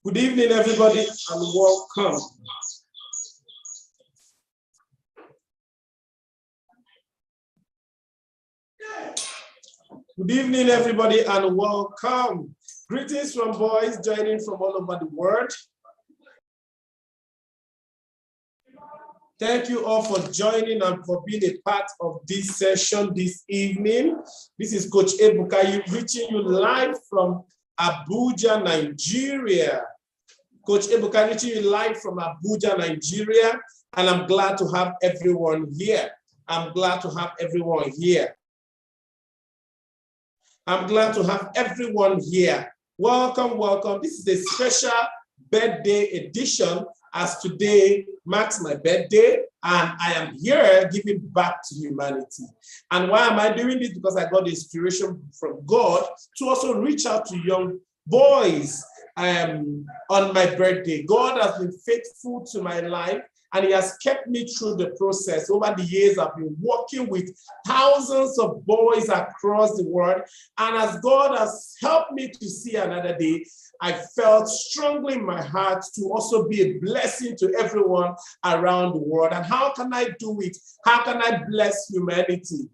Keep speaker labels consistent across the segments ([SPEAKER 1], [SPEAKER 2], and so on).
[SPEAKER 1] Good evening, everybody, and welcome. Good evening, everybody, and welcome. Greetings from boys joining from all over the world. Thank you all for joining and for being a part of this session this evening. This is Coach Ebuka reaching you live from Abuja, Nigeria. Coach Ebuka reaching you live from Abuja, Nigeria, and I'm glad to have everyone here. I'm glad to have everyone here. I'm glad to have everyone here. Welcome, welcome. This is a special birthday edition as today marks my birthday and I am here giving back to humanity. And why am I doing this? Because I got inspiration from God to also reach out to young boys on my birthday. God has been faithful to my life and he has kept me through the process. Over the years, I've been working with thousands of boys across the world. And as God has helped me to see another day, I felt strongly in my heart to also be a blessing to everyone around the world. And how can I do it? How can I bless humanity?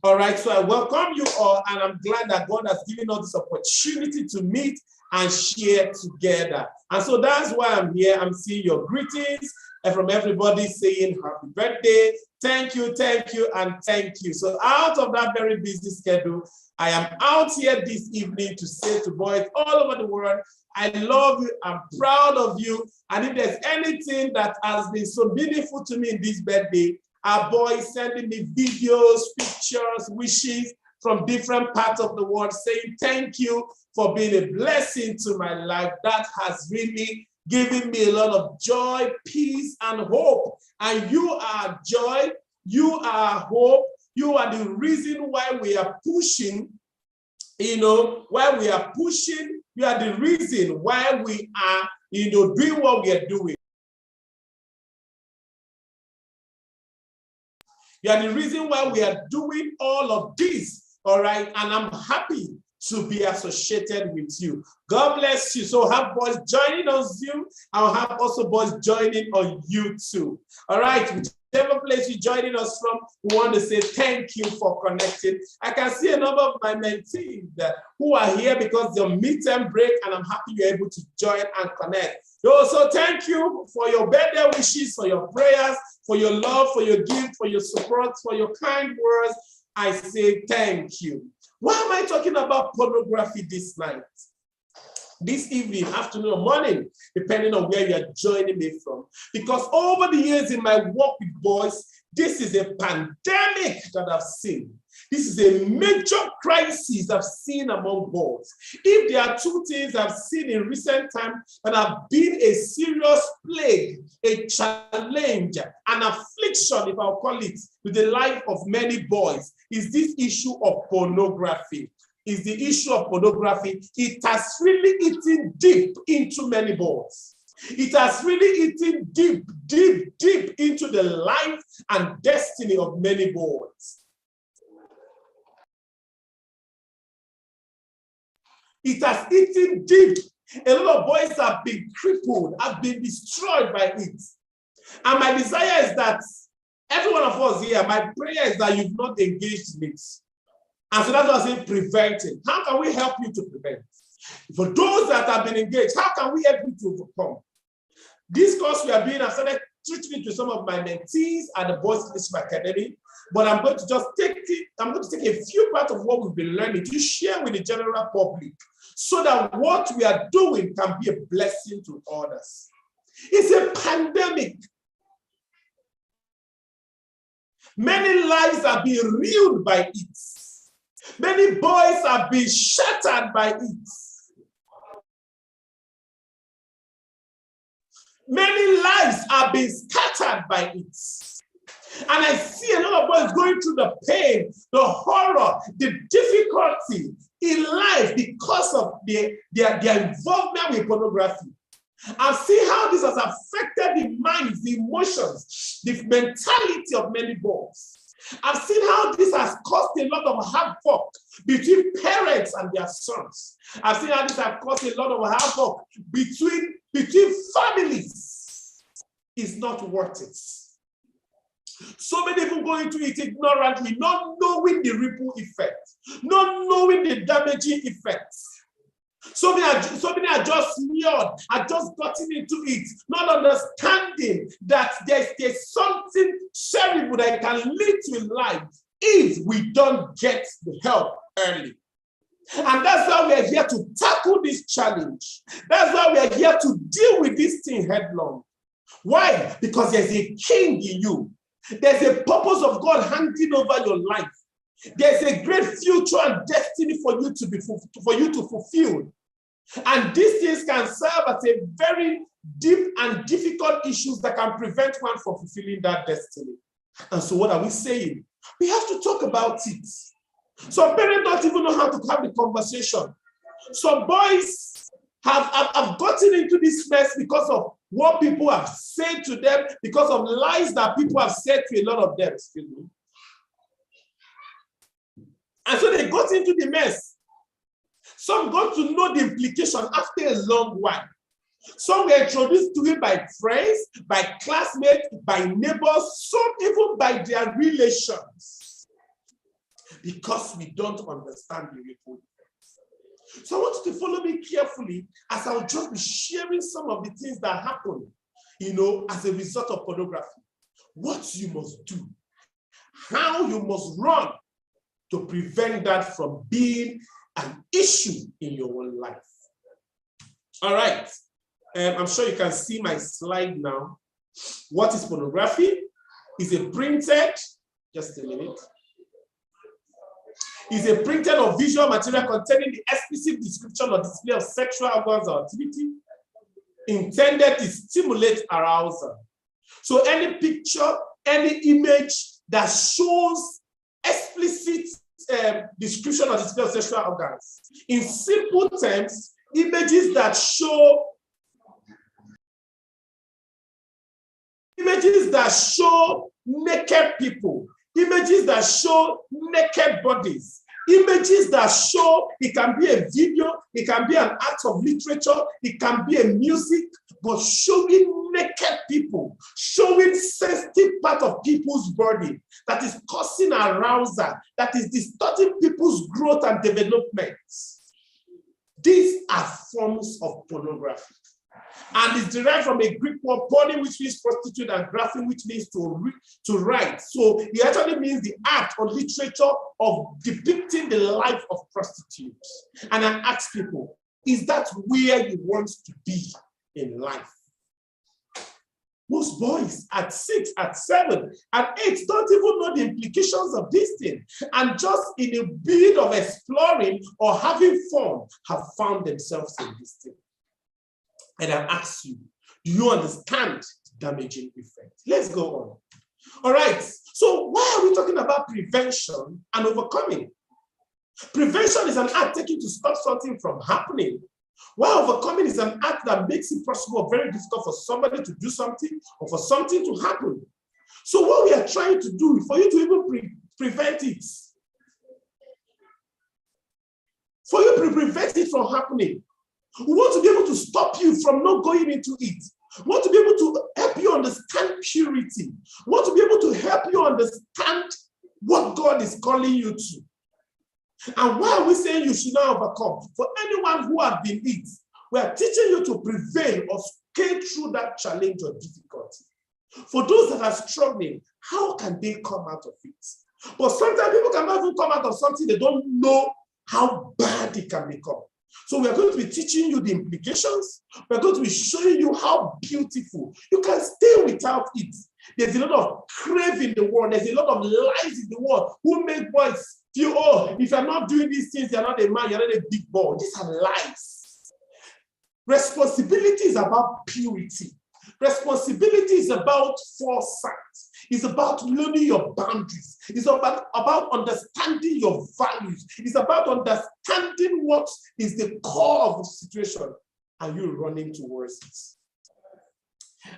[SPEAKER 1] All right, so I welcome you all, and I'm glad that God has given us this opportunity to meet and share together. And so that's why I'm here. I'm seeing your greetings and from everybody saying happy birthday, thank you, and thank you. So out of that very busy schedule, I am out here this evening to say to boys all over the world, I love you, I'm proud of you, and if there's anything that has been so meaningful to me in this birthday, our boys sending me videos, pictures, wishes from different parts of the world saying thank you for being a blessing to my life. That has really given me a lot of joy, peace, and hope. And you are joy, you are hope, you are the reason why we are pushing, why we are pushing, you are the reason why we are, doing what we are doing. You are the reason why we are doing all of this, all right? And I'm happy to be associated with you. God bless you. So have boys joining on Zoom. I'll have also boys joining on YouTube. All right, whichever place you're joining us from, we want to say thank you for connecting. I can see a number of my mentees who are here because they're midterm break, and I'm happy you're able to join and connect. So thank you for your birthday wishes, for your prayers, for your love, for your gift, for your support, for your kind words. I say thank you. Why am I talking about pornography this night? This evening, afternoon, or morning, depending on where you're joining me from. Because over the years in my work with boys, this is a pandemic that I've seen. This is a major crisis I've seen among boys. If there are two things I've seen in recent times that have been a serious plague, a challenge, an affliction, if I'll call it, with the life of many boys, is this issue of pornography. Is the issue of pornography. It has really eaten deep into many boys. It has really eaten deep into the life and destiny of many boys. It has eaten deep. A lot of boys have been crippled, have been destroyed by it. And my desire is that every one of us here, my prayer is that you've not engaged in it. And so that's what I say preventing. How can we help you to prevent? For those that have been engaged, how can we help you to overcome? This course we are doing, I started teaching it to some of my mentees at the Boys Leadership Academy, but I'm going to just take a few parts of what we've been learning to share with the general public so that what we are doing can be a blessing to others. It's a pandemic. Many lives are being ruined by it. Many boys have been shattered by it. Many lives are being scattered by it. And I see a lot of boys going through the pain, the horror, the difficulty in life because of their involvement with pornography. And see how this has affected the minds, the emotions, the mentality of many boys. I've seen how this has caused a lot of havoc between parents and their sons. I've seen how this has caused a lot of havoc between families. It's not worth it. So many people go into it ignorantly, not knowing the ripple effect, not knowing the damaging effects. So many are just lured, are just gotten into it, not understanding that there's something terrible that can lead to life if we don't get the help early. And that's why we are here to tackle this challenge. That's why we are here to deal with this thing headlong. Why? Because there's a king in you. There's a purpose of God hanging over your life. There's a great future and destiny for you to fulfill. And these things can serve as a very deep and difficult issues that can prevent one from fulfilling that destiny. And so what are we saying? We have to talk about it. Some parents don't even know how to have the conversation. Some boys have gotten into this mess because of what people have said to them, because of lies that people have said to a lot of them. Excuse me. And so they got into the mess. Some got to know the implication after a long while. Some were introduced to it by friends, by classmates, by neighbors, some even by their relations. Because we don't understand the ripple effects. So I want you to follow me carefully as I'll just be sharing some of the things that happen, as a result of pornography. What you must do, how you must run to prevent that from being an issue in your own life. All right. I'm sure you can see my slide now. What is pornography? Is a printed, just a minute. Is a printed or visual material containing the explicit description or display of sexual organs or activity intended to stimulate arousal. So any picture, any image that shows explicit description or display of sexual organs. In simple terms, images that show naked people, images that show naked bodies, images that show, it can be a video, it can be an act of literature, it can be a music, but showing naked people, showing sensitive part of people's body that is causing arousal, that is distorting people's growth and development. These are forms of pornography. And it's derived from a Greek word, porne, which means prostitute, and graphy, which means to write. So it actually means the act or literature of depicting the life of prostitutes. And I ask people, is that where you want to be in life? Most boys at 6, at 7, at 8 don't even know the implications of this thing. And just in a bid of exploring or having fun, have found themselves in this thing. And I ask you, do you understand the damaging effect? Let's go on. All right. So why are we talking about prevention and overcoming? Prevention is an act taken to stop something from happening, while overcoming is an act that makes it possible or very difficult for somebody to do something or for something to happen. So what we are trying to do for you to even prevent it, for you to prevent it from happening, we want to be able to stop you from not going into it. We want to be able to help you understand purity. We want to be able to help you understand what God is calling you to. And why are we saying you should not overcome? For anyone who has been it, we are teaching you to prevail or scale through that challenge or difficulty. For those that are struggling, how can they come out of it? But sometimes people cannot even come out of something they don't know how bad it can become. So we are going to be teaching you the implications. We're going to be showing you how beautiful. You can stay without it. There's a lot of crave in the world. There's a lot of lies in the world who make boys feel, oh, if you're not doing these things, you're not a man, you're not a big boy. These are lies. Responsibility is about purity. Responsibility is about foresight. It's about learning your boundaries. It's about understanding your values. It's about understanding what is the core of the situation and you running towards it.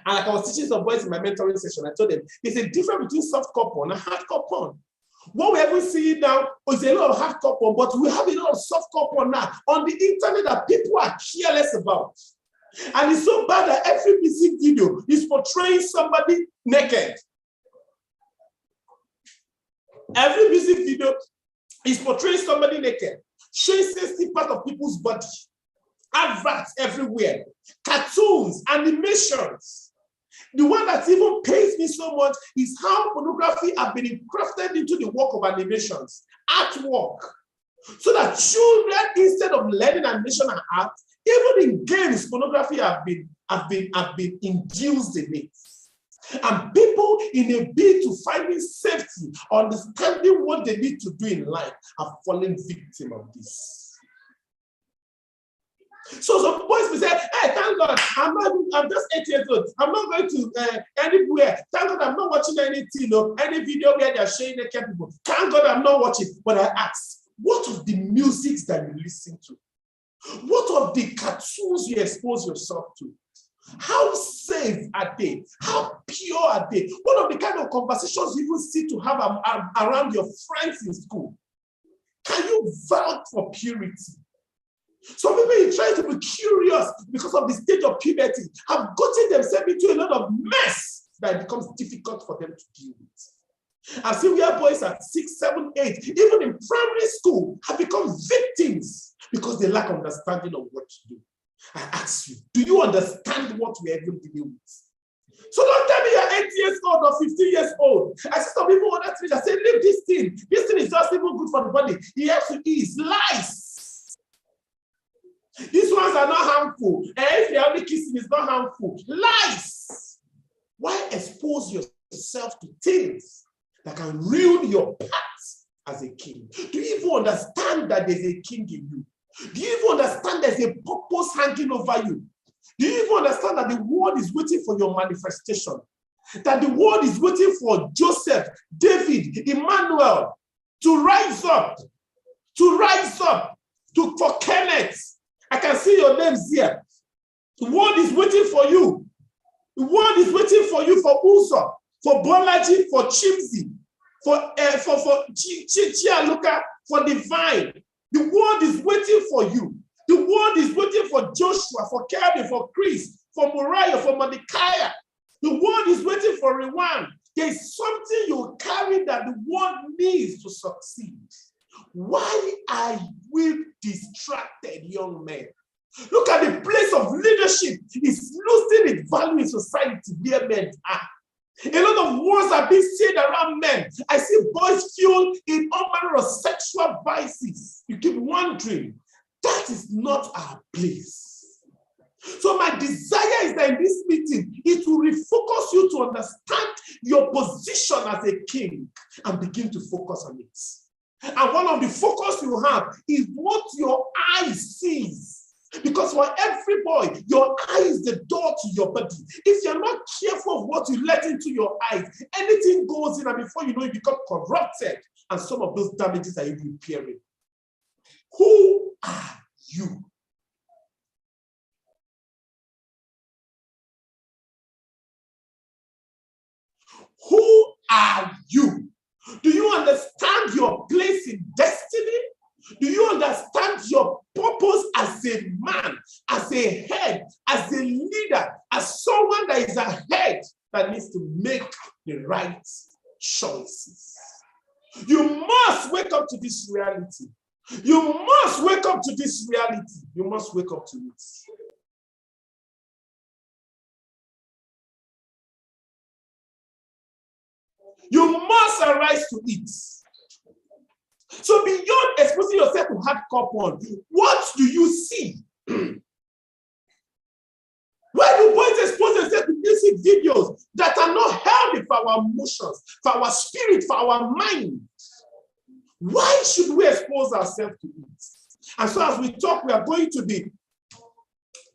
[SPEAKER 1] And like I was teaching some boys in my mentoring session, I told them, there's a difference between softcore porn and hardcore porn. What we haven't seen now is a lot of hardcore porn, but we have a lot of softcore porn now on the internet that people are careless about. And it's so bad that every music video is portraying somebody naked. Every music video is portraying somebody naked, showing sensitive part of people's body, adverts everywhere, cartoons, animations. The one that even pains me so much is how pornography has been crafted into the work of animations, artwork, so that children, instead of learning animation and art, even in games, pornography have been induced in it. And people, in a bid to finding safety, understanding what they need to do in life, are falling victim of this. So some boys will say, hey, thank God, I'm just 8 years old. I'm not going to anywhere. Thank God I'm not watching anything, any video where they're showing naked people. Thank God I'm not watching. But I ask, what of the music that you listen to? What of the cartoons you expose yourself to? How safe are they? How pure are they? What of the kind of conversations you even see to have around your friends in school? Can you vouch for purity? Some people trying to be curious because of the stage of puberty have gotten themselves into a lot of mess that it becomes difficult for them to deal with. I've seen where boys at 6, 7, 8, even in primary school, have become victims because they lack understanding of what to do. I ask you, do you understand what we are even dealing with? So don't tell me you're 8 years old or 15 years old. I see some people on that street that say, leave this thing. This thing is just even good for the body. It helps to eat. Lies. These ones are not harmful. And if you're only kissing, it's not harmful. Lies. Why expose yourself to things that can ruin your path as a king? Do you even understand that there's a king in you? Do you even understand there's a purpose hanging over you? Do you even understand that the world is waiting for your manifestation? That the world is waiting for Joseph, David, Emmanuel to rise up, for Kenneth. I can see your names here. The world is waiting for you. The world is waiting for you for Uso, for Bolaji, for Chimzi, for Chialuka, for Divine. The world is waiting for you. The world is waiting for Joshua, for Kevin, for Chris, for Moriah, for Mordecai. The world is waiting for Rewan. There's something you carry that the world needs to succeed. Why are we distracted, young men? Look at the place of leadership. It's losing its value in society where men are. A lot of wars are being said around men. I see boys fueled in all manner of sexual vices. You keep wondering, that is not our place. So my desire is that in this meeting, it will refocus you to understand your position as a king and begin to focus on it. And one of the focus you have is what your eye sees. Because for every boy, your eye is the door to your body. If you're not careful of what you let into your eyes, anything goes in, and before you know, you become corrupted. And some of those damages are even appearing. Who are you? Who are you? Do you understand your place in destiny? Do you understand your purpose as a man, as a head, as a leader, as someone that is ahead that needs to make the right choices? You must wake up to this reality. You must wake up to this reality. You must wake up to it. You must arise to it. So beyond exposing yourself to hardcore porn, what do you see? Why do boys expose themselves to music videos that are not healthy for our emotions, for our spirit, for our mind? Why should we expose ourselves to it? And so as we talk, we are going to be,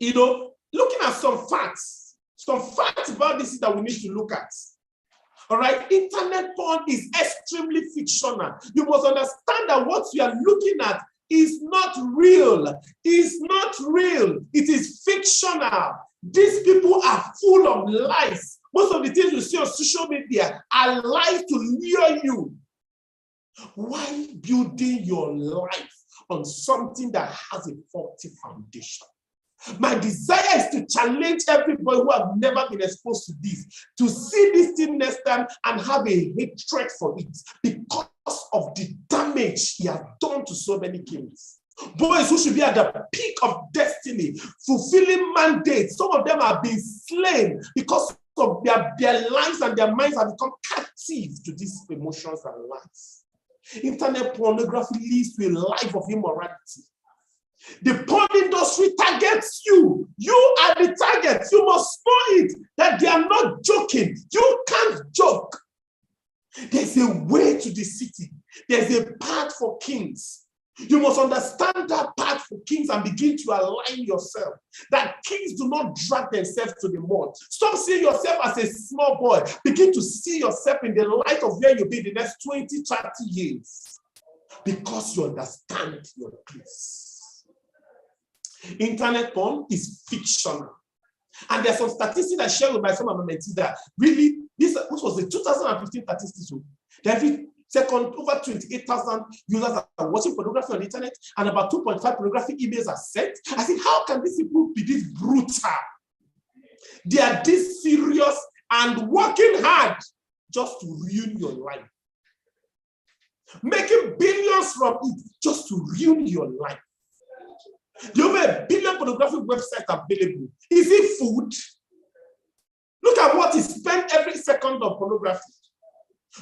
[SPEAKER 1] looking at some facts about this that we need to look at. All right, internet porn is extremely fictional. You must understand that what you are looking at is not real. It's not real. It is fiction. fictional. These people are full of lies. Most of the things you see on social media are lies to lure you. Why building your life on something that has a faulty foundation? My desire is to challenge everybody who have never been exposed to this, to see this thing next time and have a hatred for it because of the damage he has done to so many kings. Boys who should be at the peak of destiny, fulfilling mandates. Some of them are being slain because of their lives, and their minds have become captive to these emotions and lies. Internet pornography leads to a life of immorality. The porn industry targets you. You are the target. You must know it, that they are not joking. You can't joke. There's a way to the city. There's a path for kings. You must understand that path for kings and begin to align yourself. That kings do not drag themselves to the mud. Stop seeing yourself as a small boy. Begin to see yourself in the light of where you'll be the next 20, 30 years. Because you understand your place. Internet porn is fictional. And there's some statistics I shared with some of my mentees that really, this was the 2015 statistics. Every second, over 28,000 users are watching pornography on the internet, and about 2.5 pornographic emails are sent. I said, how can these people be this brutal? They are this serious and working hard just to ruin your life. Making billions from it just to ruin your life. There are over 1 billion pornographic websites available. Is it food? Look at what is spent every second on pornography.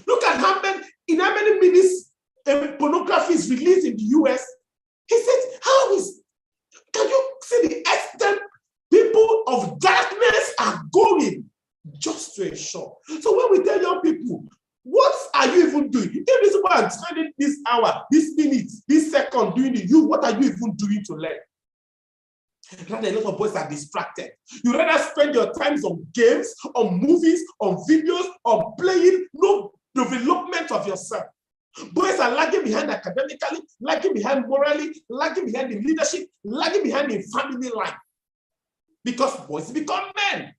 [SPEAKER 1] Look at how many minutes pornography is released in the US. He said, can you see the extent people of darkness are going just to ensure? So when we tell young people, what are you even doing? If this one is spending this hour, this minute, this second doing it, what are you even doing to learn? Rather, a lot of boys are distracted. You rather spend your times on games, on movies, on videos, on playing, no development of yourself. Boys are lagging behind academically, lagging behind morally, lagging behind in leadership, lagging behind in family life. Because boys become men.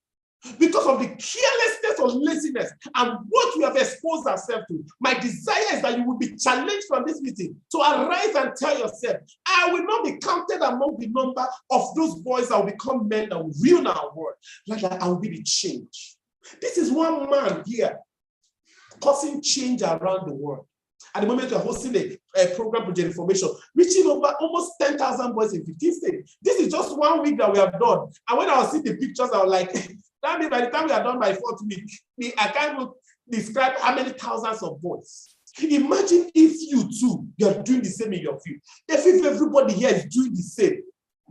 [SPEAKER 1] Because of the carelessness or laziness and what we have exposed ourselves to. My desire is that you will be challenged from this meeting to arise and tell yourself, I will not be counted among the number of those boys that will become men that will ruin our world. Rather, I will be the change. This is one man here causing change around the world. At the moment, we are hosting a program project information, reaching over almost 10,000 boys in 15 states. This is just 1 week that we have done. And when I was seeing the pictures, I was like, that means by the time we are done by 4th week, I can't even describe how many thousands of boys. Imagine if you too, you are doing the same in your field. If everybody here is doing the same,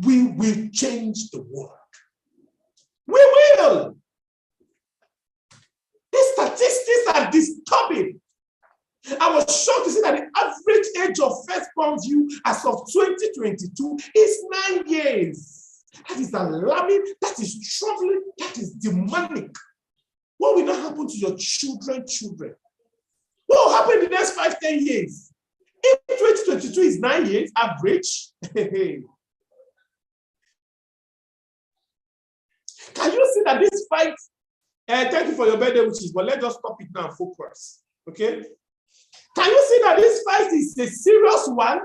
[SPEAKER 1] we will change the world. We will. These statistics are disturbing. I was shocked to see that the average age of firstborn view as of 2022 is 9 years. That is alarming, that is troubling, that is demonic. What will not happen to your children? What will happen in the next 5-10 years? If 2022 is 9 years average, can you see that this fight? Thank you for your birthday wishes, but let's just stop it now and focus. Okay? Can you see that this fight is a serious one?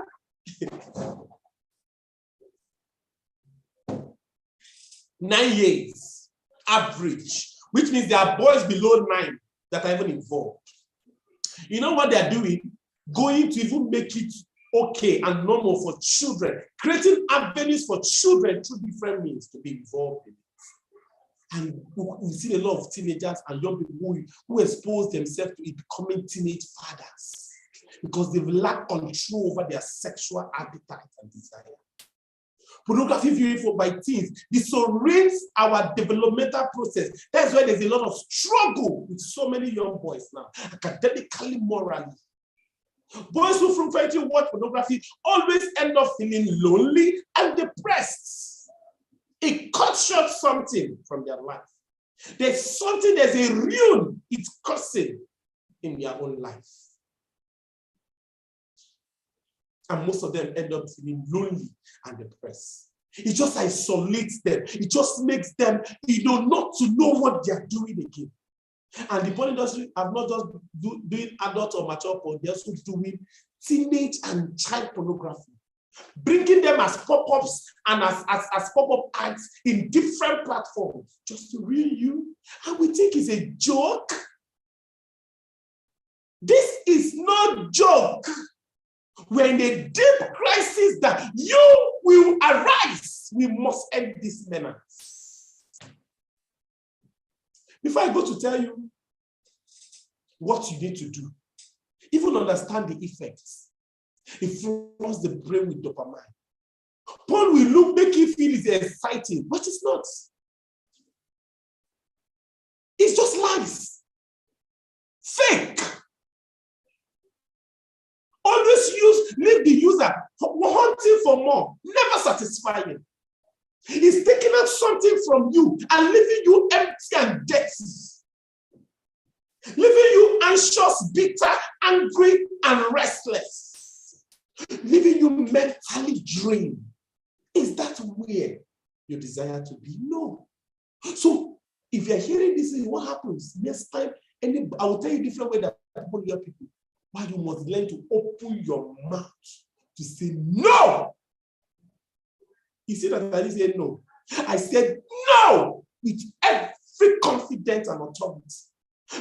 [SPEAKER 1] 9 years average, which means there are boys below 9 that are even involved. You know what they're doing? Going to even make it okay and normal for children, creating avenues for children through different means to be involved in it. And we see a lot of teenagers and young people who expose themselves to it becoming teenage fathers because they've lacked control over their sexual appetite and desire. Pornography viewing by teens disorients our developmental process. That's why there's a lot of struggle with so many young boys now, academically, morally. Boys who frequently watch pornography always end up feeling lonely and depressed. It cuts short something from their life. There's a ruin it's causing in their own life. And most of them end up feeling lonely and depressed. It just isolates them. It just makes them, not to know what they are doing again. And the porn industry are not just doing adult or mature porn, they're also doing teenage and child pornography, bringing them as pop-ups and as pop-up ads in different platforms just to reel you. And we think it's a joke. This is no joke. We're in a deep crisis that you will arise. We must end this menace. Before I go to tell you what you need to do, even understand the effects. It floods the brain with dopamine. Porn will make you feel it's exciting, but it's not. It's just lies. Fake. Always leave the user wanting for more, never satisfying. It's taking out something from you and leaving you empty and dirty. Leaving you anxious, bitter, angry, and restless. Leaving you mentally drained. Is that where you desire to be? No. So, if you're hearing this, what happens? Next time, I will tell you a different way that people hear people. Why you must learn to open your mouth to say no. You see that I didn't say no. I said no with every confidence and authority.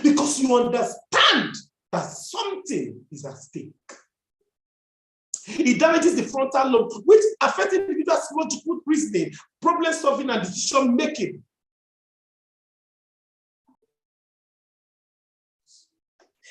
[SPEAKER 1] Because you understand that something is at stake. It damages the frontal lobe, which affects individuals' logical reasoning, problem solving, and decision making.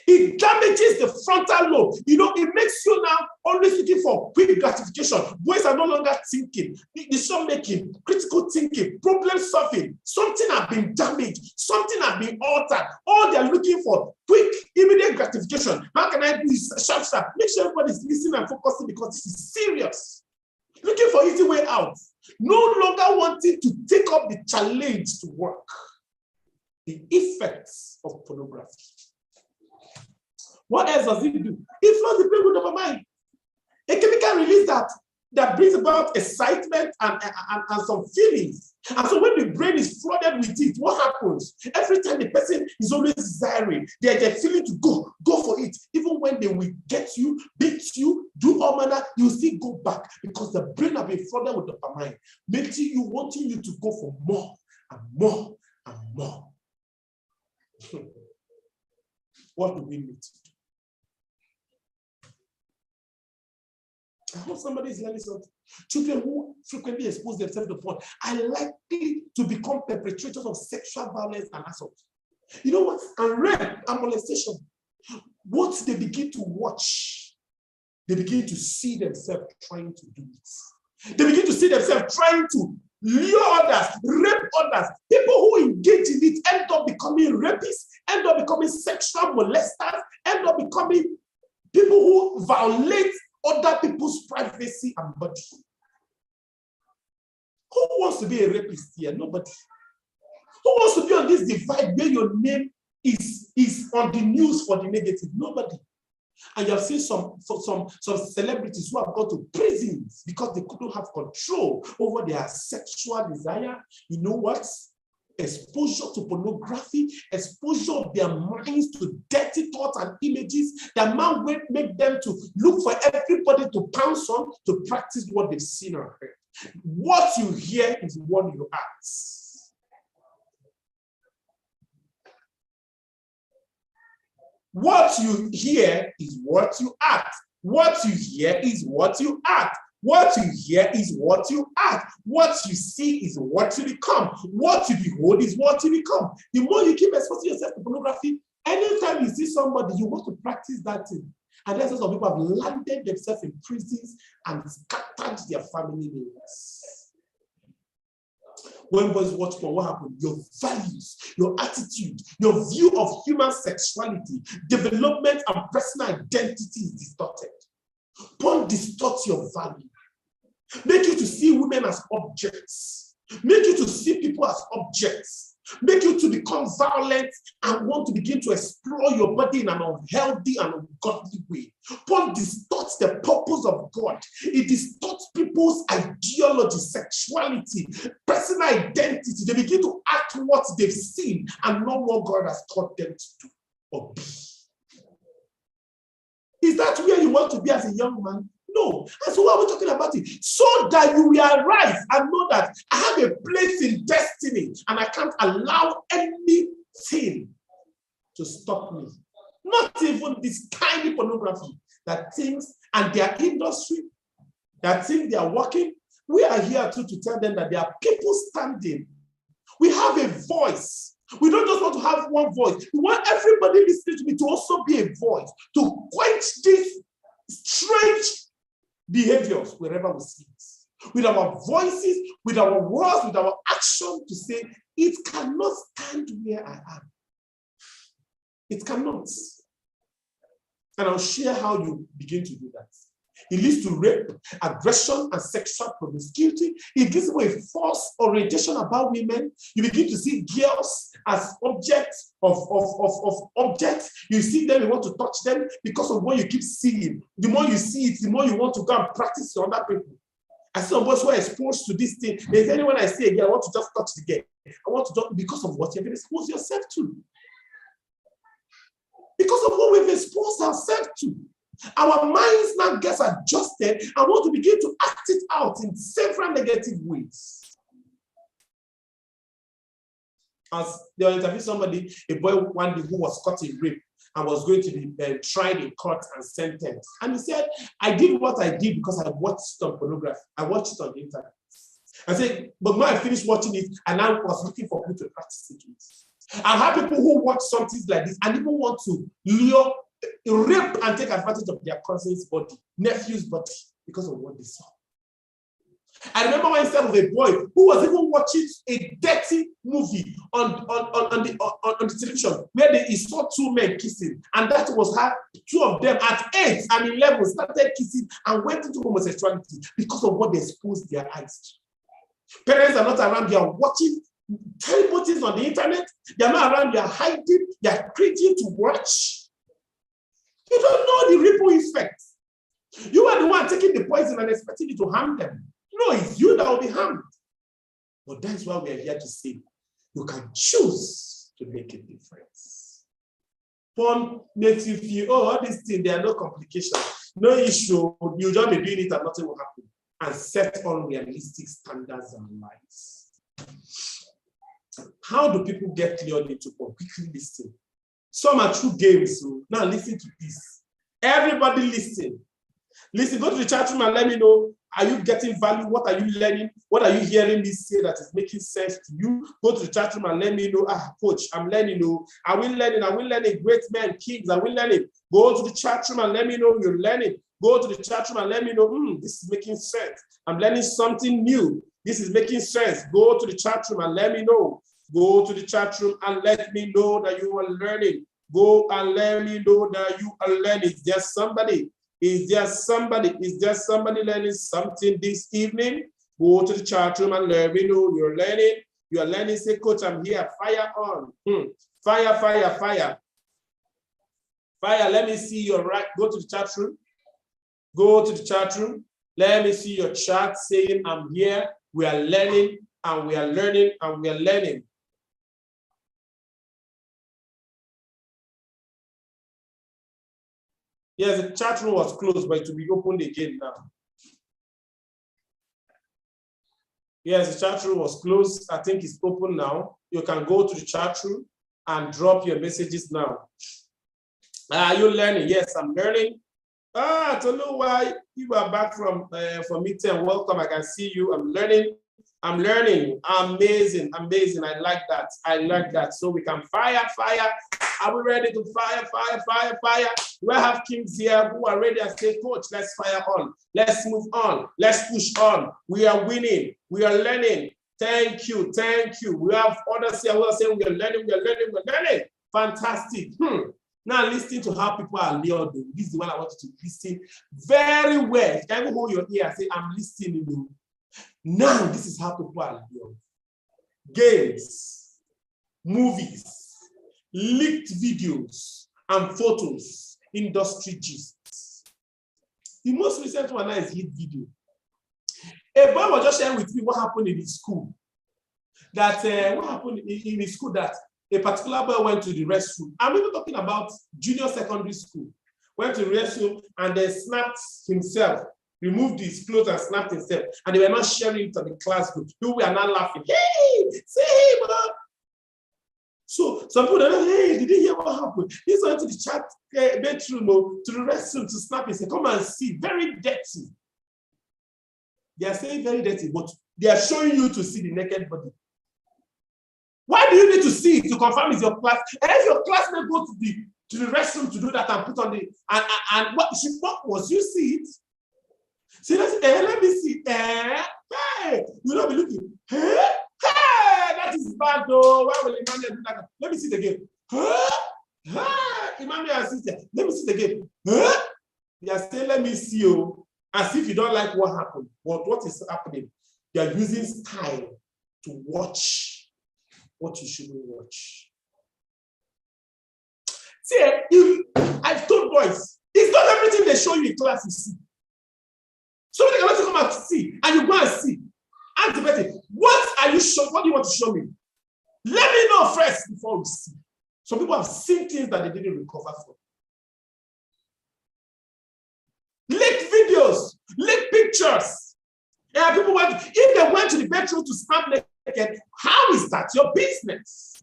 [SPEAKER 1] It damages the frontal lobe. It makes you now always looking for quick gratification. Boys are no longer thinking, decision making, critical thinking, problem solving. Something has been damaged. Something has been altered. All they're looking for, quick, immediate gratification. How can I do this? Sharp, sharp. Make sure everybody's listening and focusing because this is serious. Looking for easy way out. No longer wanting to take up the challenge to work. The effects of pornography. What else does it do? It floods the brain with dopamine. A chemical release that brings about excitement and some feelings. And so when the brain is flooded with it, what happens? Every time the person is always desiring, they're feeling to go for it. Even when they will get you, beat you, do all manner, you still go back because the brain has been flooded with dopamine, making you wanting you to go for more and more and more. What do we need to do? I hope somebody is learning something. Children who frequently expose themselves to porn are likely to become perpetrators of sexual violence and assault. You know what? And rape and molestation. Once they begin to watch, they begin to see themselves trying to do it. They begin to see themselves trying to lure others, rape others. People who engage in it end up becoming rapists, end up becoming sexual molesters, end up becoming people who violate other people's privacy and body. Who wants to be a rapist here? Nobody. Who wants to be on this divide where your name is on the news for the negative? Nobody. And you have seen some celebrities who have gone to prisons because they couldn't have control over their sexual desire. You know what? Exposure to pornography, exposure of their minds to dirty thoughts and images that man will make them to look for everybody to pounce on to practice what they've seen or heard. What you hear is what you act. What you hear is what you act. What you hear is what you act. What you hear is what you act. What you see is what you become. What you behold is what you become. The more you keep exposing yourself to pornography, anytime you see somebody, you want to practice that thing. And that's why some people have landed themselves in prisons and scattered their family members. When boys watch porn, what happens? Your values, your attitude, your view of human sexuality, development, and personal identity is distorted. Porn distorts your value. Make you to see women as objects. Make you to see people as objects. Make you to become violent and want to begin to explore your body in an unhealthy and ungodly way. Porn distorts distorts the purpose of God. It distorts people's ideology, sexuality, personal identity. They begin to act what they've seen and not what God has taught them to do or be. Is that where you want to be as a young man? No. And so why are we talking about it? So that you will arise and know that I have a place in destiny and I can't allow anything to stop me. Not even this tiny pornography that thinks, and their industry, that think they are working. We are here too to tell them that there are people standing. We have a voice. We don't just want to have one voice. We want everybody listening to me to also be a voice, to quench these strange behaviors wherever we see it. With our voices, with our words, with our action to say, it cannot stand where I am. It cannot. And I'll share how you begin to do that. It leads to rape, aggression, and sexual promiscuity. It gives you a false orientation about women. You begin to see girls as objects of objects. You see them, you want to touch them because of what you keep seeing. The more you see it, the more you want to go and practice on other people. I see some boys who are exposed to this thing. If anyone I see a girl, I want to just touch the girl. I want to just, because of what you've been exposed yourself to. Because of what we've exposed ourselves to. Our minds now gets adjusted and want to begin to act it out in several negative ways. As they interviewed somebody, a boy one day who was caught in rape and was going to be tried in court and sentenced. And he said, I did what I did because I watched it on pornography. I watched it on the internet. I said, but when I finished watching it, and I was looking for people to practice it with. I have people who watch something like this and even want to lure, rape and take advantage of their cousin's body, nephew's body, because of what they saw. I remember one instance of a boy who was even watching a dirty movie on the television where he saw two men kissing, and that was how two of them at 8 and 11 started kissing and went into homosexuality because of what they exposed their eyes to. Parents are not around, they are watching terrible things on the internet. They are not around, they are hiding, they are cringing to watch. You don't know the ripple effect. You are the one taking the poison and expecting it to harm them. No, it's you that will be harmed. But that's why we are here to say, you can choose to make a difference. Porn makes you feel, oh, all these things, there are no complications, no issue. You just be doing it and nothing will happen. And set unrealistic standards and lies. How do people get cleared into porn? Quickly listen. Some are through games. So now listen to this. Everybody listen. Listen, go to the chat room and let me know. Are you getting value? What are you learning? What are you hearing me say that is making sense to you? Go to the chat room and let me know. Coach, I'm learning. Are we learning? Are we learning? Great men, kings, are we learning? Go to the chat room and let me know you're learning. Go to the chat room and let me know, this is making sense. I'm learning something new. This is making sense. Go to the chat room and let me know. Go to the chat room and let me know that you are learning. Go and let me know that you are learning. Is there somebody? Is there somebody? Is there somebody learning something this evening? Go to the chat room and let me know you're learning. You are learning. Say, Coach, I'm here. Fire on. Fire, fire, fire. Fire, let me see your right. Go to the chat room. Go to the chat room. Let me see your chat saying, I'm here. We are learning and we are learning and we are learning. Yes, the chat room was closed, but it will be opened again now. Yes, the chat room was closed. I think it's open now. You can go to the chat room and drop your messages now. Are you learning? Yes, I'm learning. I don't know why you are back from meeting. Welcome. I can see you. I'm learning. I'm learning. Amazing. Amazing. I like that. I like that. So we can fire, fire. Are we ready to fire, fire, fire, fire? We have kings here who are ready and say, Coach, let's fire on. Let's move on. Let's push on. We are winning. We are learning. Thank you. Thank you. We have others here who are saying we are learning, we are learning, we are learning. Fantastic. Now listening to how people are lured. This is the one I want you to listen very well. You can even hold your ear and say, I'm listening. Now this is how people are lured. Games, movies, leaked videos and photos, industry gists. The most recent one now is leak video. A boy was just sharing with me what happened in his school. That what happened in his school that a particular boy went to the restroom. I'm even talking about junior secondary school. Went to the restroom and then snapped himself, removed his clothes and snapped himself. And they were not sharing it to the class group. People were not laughing. Hey, say, man. So some people are like, hey, did you hear what happened? He went to the chat bedroom or to the restroom to snap and say, come and see. Very dirty. They are saying very dirty, but they are showing you to see the naked body. Why do you need to see it to confirm it's your class? And if your classmate go to the restroom to do that and put on the and what was you see it? See, let me see. Hey, you don't be looking. Hey, that is bad though. Why will Emmanuel do that? Let me see it again. Emmanuel and sister, let me see it again. They are saying, let me see you. As if you don't like what happened. What is happening? They are using style to watch what you shouldn't watch. See, I've told boys, it's not everything they show you in class you see. So they can come out to see, and you go and see. Ask the person, what are you showing? What do you want to show me? Let me know first before we see. Some people have seen things that they didn't recover from. Leak videos, leak pictures. And people went, if they went to the bedroom to snap naked, how is that your business?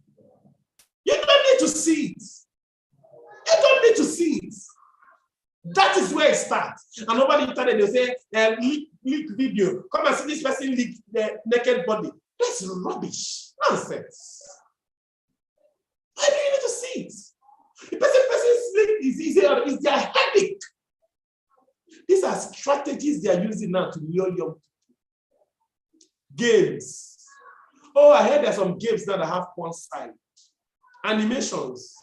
[SPEAKER 1] You don't need to see it. You don't need to see it. That is where it starts. And over the internet, they'll say, leak video. Come and see this person leak the naked body. That's rubbish. Nonsense. Why do you need to see it? The person's leak is their headache. These are strategies they are using now to lure young people. Games. Oh, I heard there's some games now that have porn style. Animations.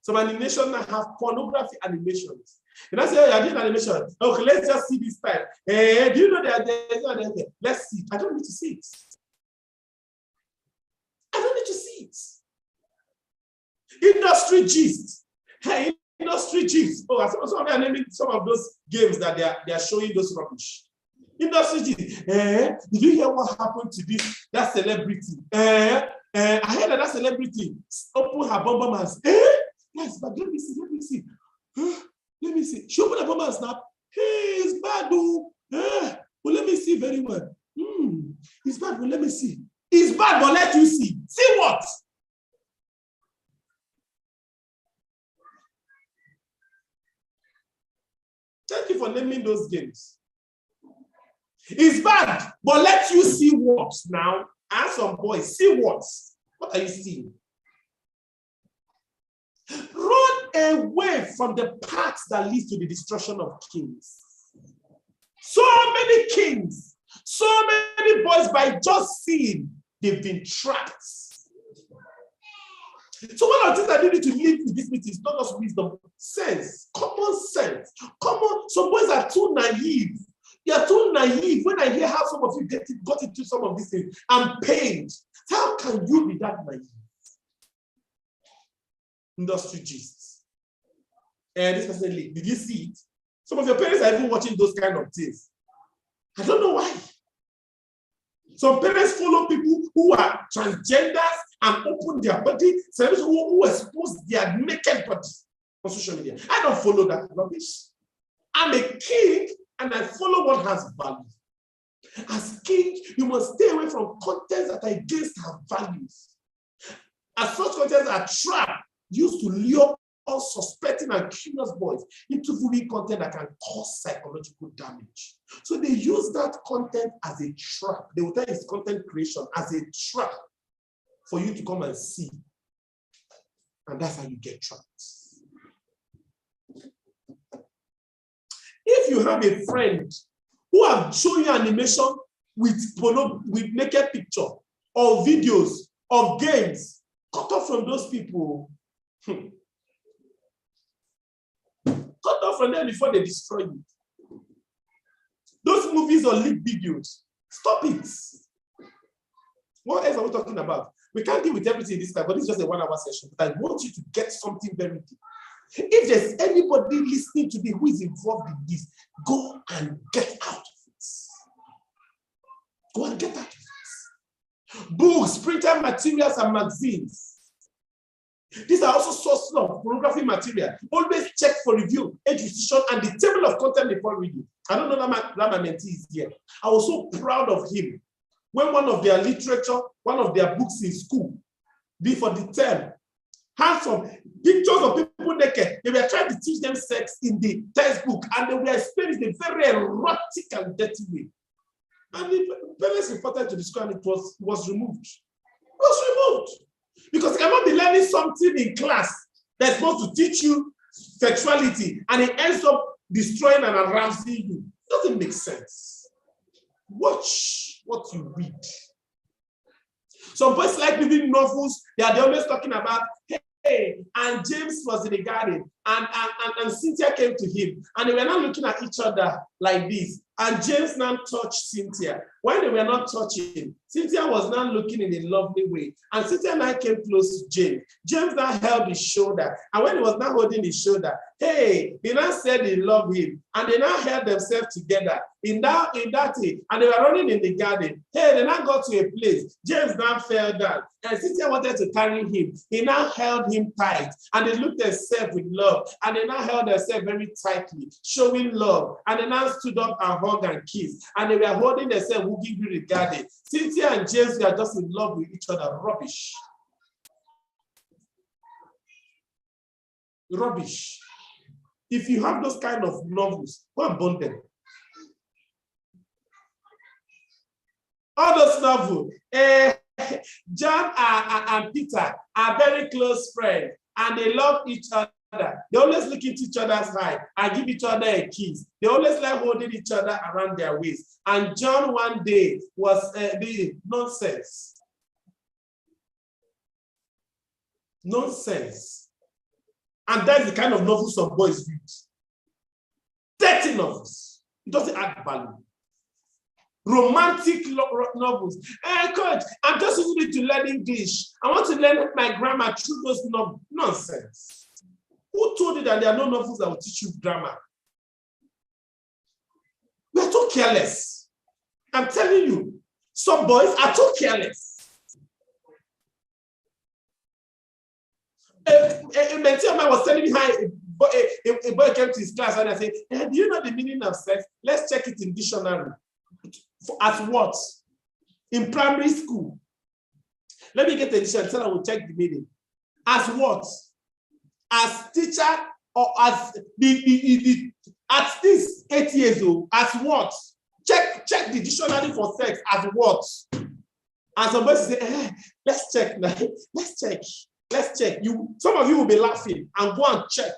[SPEAKER 1] Some animations that have pornography animations. And I say, oh, you're doing animation. Okay, let's just see this style. Do you know that? Let's see. I don't need to see it. I don't need to see it. Industry gist. Hey, industry gist. Oh, some are naming some of those games that they are showing those rubbish. Industry gist. Did you hear what happened to that celebrity? I heard that celebrity opened her bum and said, yes, but let me see. Let me see. She opened her bum and snap. Hey, it's bad, though. Well, let me see very well. It's bad, but let me see. It's bad, but let you see. See what? Thank you for naming those games. It's bad, but let you see what now? Ask some boys, see what? What are you seeing? Run away from the paths that lead to the destruction of kings. So many kings, so many boys, by just seeing, they've been trapped. So one of the things that you need to leave with this meeting is not just wisdom, sense, common sense. Some boys are too naive. They are too naive. When I hear how some of you got into some of these things, I'm pained. How can you be that naive? Industry gist. And this person, did you see it? Some of your parents are even watching those kind of things. I don't know why. Some parents follow people who are transgenders and open their body, celebrities who expose their naked body on social media. I don't follow that rubbish. I'm a king and I follow what has value. As king, you must stay away from contents that are against our values. As such contents are trapped, used to lure unsuspecting and curious boys into viewing content that can cause psychological damage. So they use that content as a trap. They will tell you it's content creation as a trap for you to come and see. And that's how you get trapped. If you have a friend who have shown you animation with naked picture or videos of games, cut off from those people. Cut off from them before they destroy you. Those movies or leaked videos, stop it. What else are we talking about? We can't deal with everything this time, but it's just a 1 hour session. But I want you to get something very deep. If there's anybody listening to me who is involved in this, go and get out of it. Go and get out of it. Books, printed materials, and magazines. These are also sources of pornography material. Always check for review, age restriction, and the table of content before reading. I don't know that my mentee is here. I was so proud of him when one of their literature, one of their books in school, before the term, had some pictures of people naked. They were trying to teach them sex in the textbook, and they were explaining in a very erotic and dirty way. And the parents reported to the school, and it was removed. It was removed. Because you cannot be learning something in class that's supposed to teach you sexuality, and it ends up destroying and arousing you. It doesn't make sense. Watch what you read. Some boys like reading novels. They're always talking about, hey, and James was in the garden, and Cynthia came to him, and they were not looking at each other like this. And James now touched Cynthia. When they were not touching, Cynthia was now looking in a lovely way. And Cynthia now came close to James. James now held his shoulder. And when he was now holding his shoulder, hey, they now said they love him. And they now held themselves together in that thing. And they were running in the garden. Hey, they now got to a place. James now fell down. And Cynthia wanted to carry him. He now held him tight. And they looked at themselves with love. And they now held themselves very tightly, showing love. And they now stood up and hugged and kissed. And they were holding themselves, hugging in the garden. Cynthia and James were just in love with each other. Rubbish. Rubbish. If you have those kind of novels, go and burn them. All those novels, John and Peter are very close friends, and they love each other. They always look into each other's eye and give each other a kiss. They always like holding each other around their waist. And John one day was the nonsense. Nonsense. And that's the kind of novels some boys read. 30 novels. It doesn't add value. Romantic novels. Hey, coach, I'm just using it to learn English. I want to learn my grammar through those novels. Nonsense. Who told you that there are no novels that will teach you grammar? We are too careless. I'm telling you, some boys are too careless. A mentee of mine was telling me how a boy came to his class and I said, hey, do you know the meaning of sex? Let's check it in dictionary. As what? In primary school. Let me get the dictionary so I will check the meaning. As what? As teacher or as at this 8 years old, as what? Check the dictionary for sex as what? And somebody say, let's check now. Let's check. Some of you will be laughing and go and check.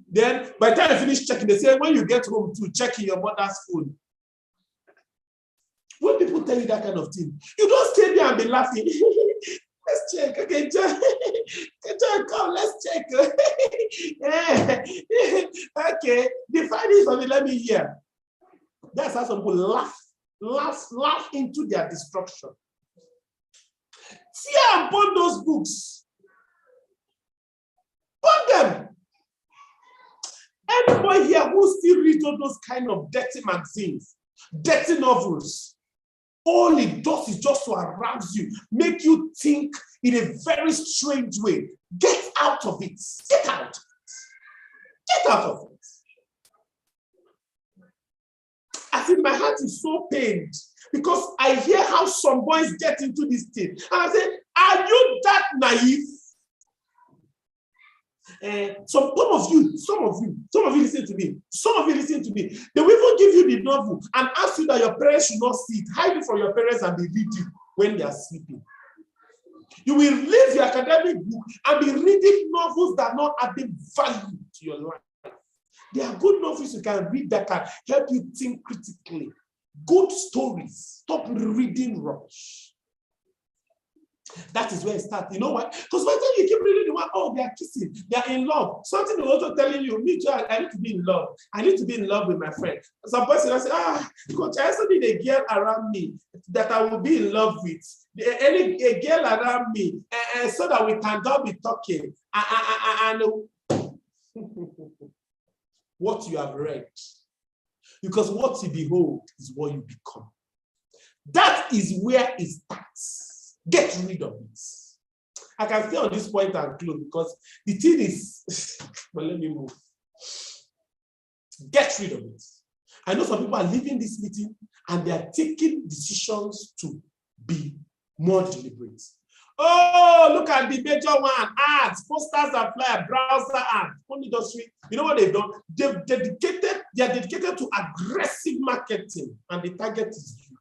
[SPEAKER 1] Then by the time you finish checking, they say when you get home to check in your mother's phone. When people tell you that kind of thing, you don't stay there and be laughing. Let's check. Okay, John, come, let's check. Okay, define this for me. Let me hear. That's how some people laugh into their destruction. Tear and burn those books. Burn them. Anybody here who still reads all those kind of dirty magazines, dirty novels, all it does is just to arouse you, make you think in a very strange way. Get out of it. Get out. Get out of it. I think my heart is so pained because I hear how some boys get into this thing. And I say, are you that naive? Some of you listen to me. Some of you listen to me. They will even give you the novel and ask you that your parents should not see it. Hide it from your parents and they read it when they are sleeping. You will leave your academic book and be reading novels that are not adding value to your life. There are good novels you can read that can help you think critically. Good stories. Stop reading rubbish. That is where it starts. You know why? Because by the time you keep reading the one, oh, they are kissing, they are in love. Something is also telling you, me too, I need to be in love. I need to be in love with my friend. Some person will say, coach, I also need a girl around me that I will be in love with. A girl around me, so that we can all be talking. And what you have read. Because what you behold is what you become. That is where it starts. Get rid of it. I can stay on this point and close because the thing is, but let me move. Get rid of it. I know some people are leaving this meeting and they are taking decisions to be more deliberate. Oh, look at the major one, ads, posters and flyers, browser ads, phone industry. You know what they've done? They are dedicated to aggressive marketing, and the target is you.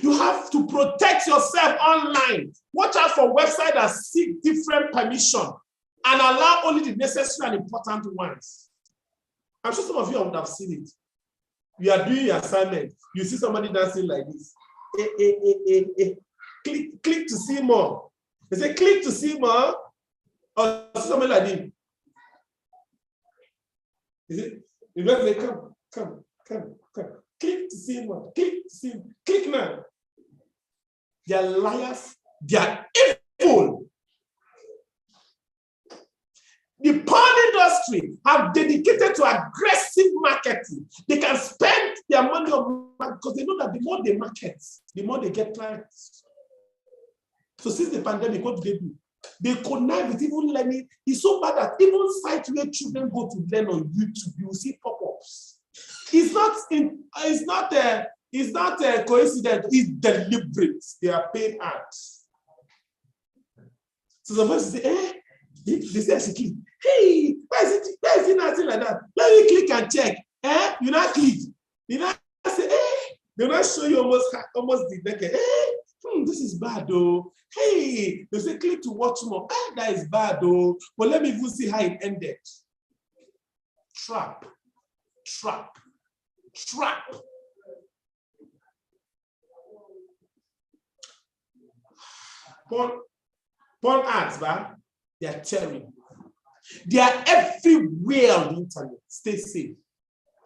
[SPEAKER 1] You have to protect yourself online. Watch out for websites that seek different permission and allow only the necessary and important ones. I'm sure some of you would have seen it. You are doing your assignment. You see somebody dancing like this. Click to see more. They say, click to see more. Or see somebody like this. Is it? You guys say, come. Click to see more. Click to see more. Click now. They are liars. They are evil. The porn industry have dedicated to aggressive marketing. They can spend their money on marketing because they know that the more they market, the more they get clients. So since the pandemic, what do? They connive with even learning. It's so bad that even sites where children go to learn on YouTube, you will see pop-ups. It's not a coincidence. It's deliberate. They are paid ads. So somebody say, they say, hey, why is it nothing like that? Let me click and check. You not click. You not say, they not show you almost the naked. This is bad though. Hey, they say click to watch more. That is bad though. But let me even see how it ended. Trap. Porn ads, they are terrible. They are everywhere on the internet. Stay safe.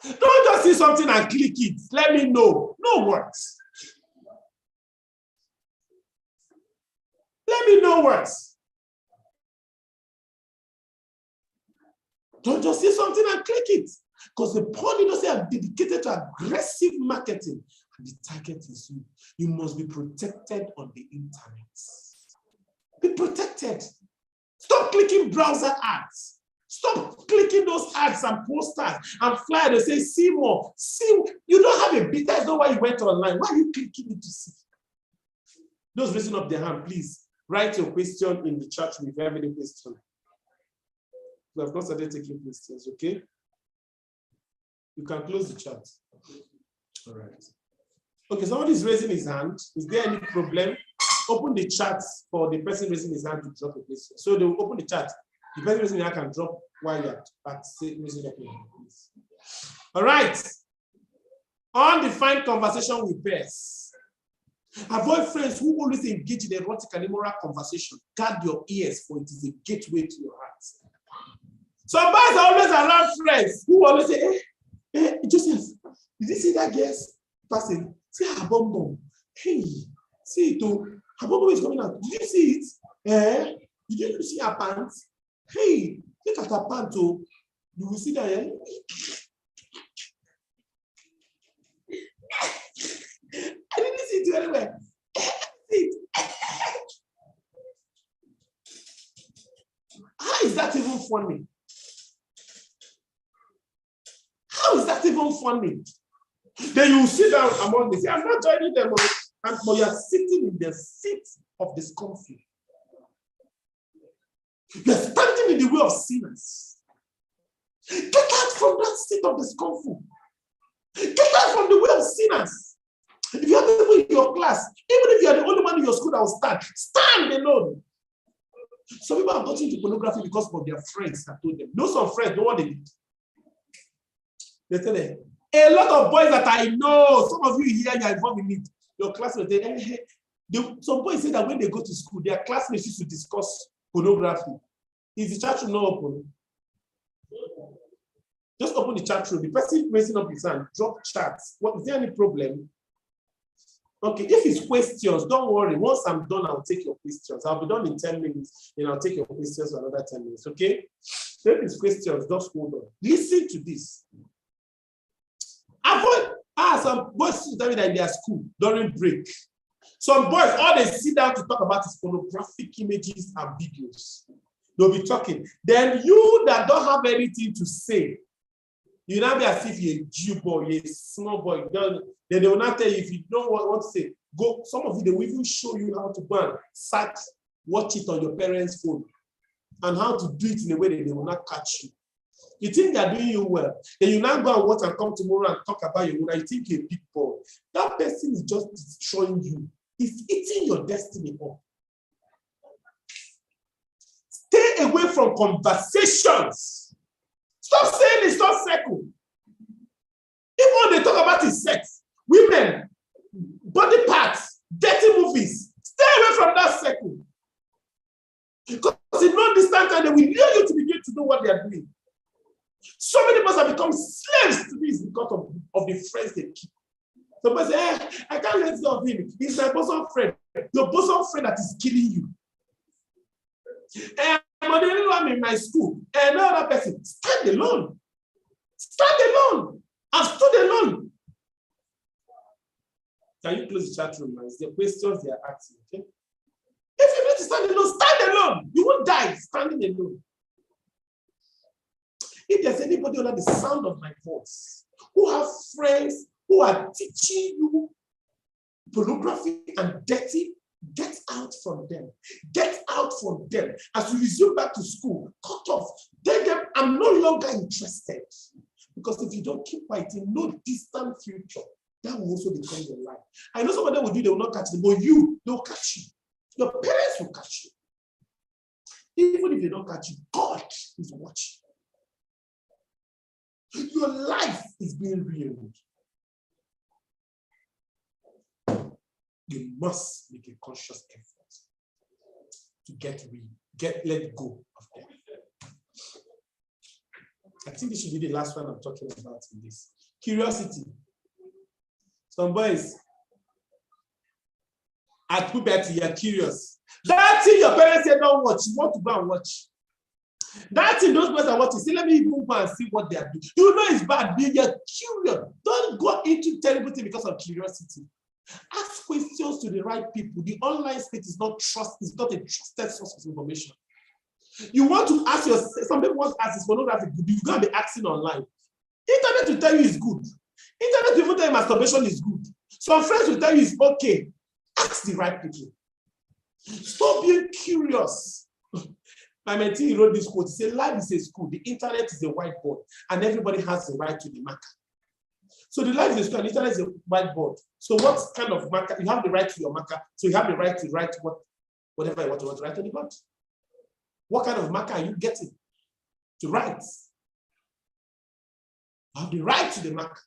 [SPEAKER 1] Don't just see something and click it. Let me know. No words. Let me know words. Don't just see something and click it. Because the porn industry are dedicated to aggressive marketing. And the target is you. You must be protected on the internet. Be protected. Stop clicking browser ads. Stop clicking those ads and posters and flyers. They say, see more. See, you don't have a bit. That's not why you went online. Why are you clicking it to see? Those raising up their hand, please write your question in the chat if you have any question. We have not started taking questions, okay? You can close the chat. All right. Okay, somebody is raising his hand. Is there any problem? Open the chat for the person raising his hand to drop a question. So they will open the chat. The person raising his hand can drop while you're raising up your hand, please. All right. Undefined conversation with peers. Avoid friends who always engage in erotic and immoral conversation. Guard your ears, for it is a gateway to your heart. Some boys are always around friends who always say, Joseph, did you see that girl's passing? See her bum bum. Hey, see it too. Her bum bum is coming out. Did you see it? Did you see her pants? Hey, look at her pants too. You will see that. I didn't see it anywhere. How is that even funny? How is that even funny? Then you sit down among them. I'm not joining them, but you are sitting in the seat of discomfort. You are standing in the way of sinners. Get out from that seat of discomfort. Get out from the way of sinners. If you have people in your class, even if you are the only one in your school that will stand alone. Some people have gotten into pornography because of their friends that told them. Know some friends, know what they did. They tell them, a lot of boys that I know, some of you here, you are involved in it. Your classmates, some boys say that when they go to school, their classmates used to discuss pornography. Is the chat room not open? Just open the chat room. The person raising up his hand, drop chats. Is there any problem? Okay, if it's questions, don't worry. Once I'm done, I'll take your questions. I'll be done in 10 minutes, and I'll take your questions for another 10 minutes, okay? There is questions, just hold on. Listen to this. Avoid, some boys tell me that in their school during break. Some boys, all they sit down to talk about is pornographic images and videos. They'll be talking. Then you that don't have anything to say, you now be as if you're a Jew boy, you're a small boy. Then they will not tell you if you don't want what to say. Go. Some of you, they will even show you how to go and watch it on your parents' phone, and how to do it in a way that they will not catch you. You think they're doing you well. Then you now go and watch and come tomorrow and talk about your own. You think you're a big boy. That person is just destroying you. It's eating your destiny up. Stay away from conversations. Stop saying it's not circle. Even when they talk about is sex, women, body parts, dirty movies, stay away from that circle. Because in no distant time, they will lure you to begin to do what they are doing. So many of us have become slaves to this because of the friends they keep. Somebody say, I can't let go of him. He's my bosom friend. Your bosom friend that is killing you. I'm the only one in my school. And no other person. Stand alone. Stand alone. I've stood alone. Can you close the chat room now? It's the questions they are asking, okay? If you need to stand alone, stand alone. You won't die standing alone. If there's anybody under the sound of my voice who have friends who are teaching you pornography and dirty, get out from them. Get out from them. As you resume back to school, cut off. Tell them, I'm no longer interested. Because if you don't keep quiet in no distant future, that will also become your life. I know some of them will do, they will not catch them, but you, they'll catch you. Your parents will catch you. Even if they don't catch you, God is watching. Your life is being ruined. You must make a conscious effort to let go of them. I think this should be the last one I'm talking about in this. Curiosity. Some boys at puberty, you're curious. That thing your parents say don't watch, you want to go and watch. That thing those boys are watching, say, let me even go and see what they are doing. You know it's bad, but you're curious. Don't go into terrible things because of curiosity. Ask questions to the right people. The online space is not a trusted source of information. You want to ask yourself, some people want to ask, is pornography good? You're going to be asking online. Internet will tell you it's good. Internet will even tell you masturbation is good. Some friends will tell you it's okay. Ask the right people. Stop being curious. My mentee wrote this quote. He said, life is a school. The internet is a whiteboard, and everybody has the right to the marker. So the life is a school, and the internet is a whiteboard. So what kind of marker? You have the right to your marker, so you have the right to write whatever you want to write on the board. What kind of marker are you getting to write? You have the right to the marker.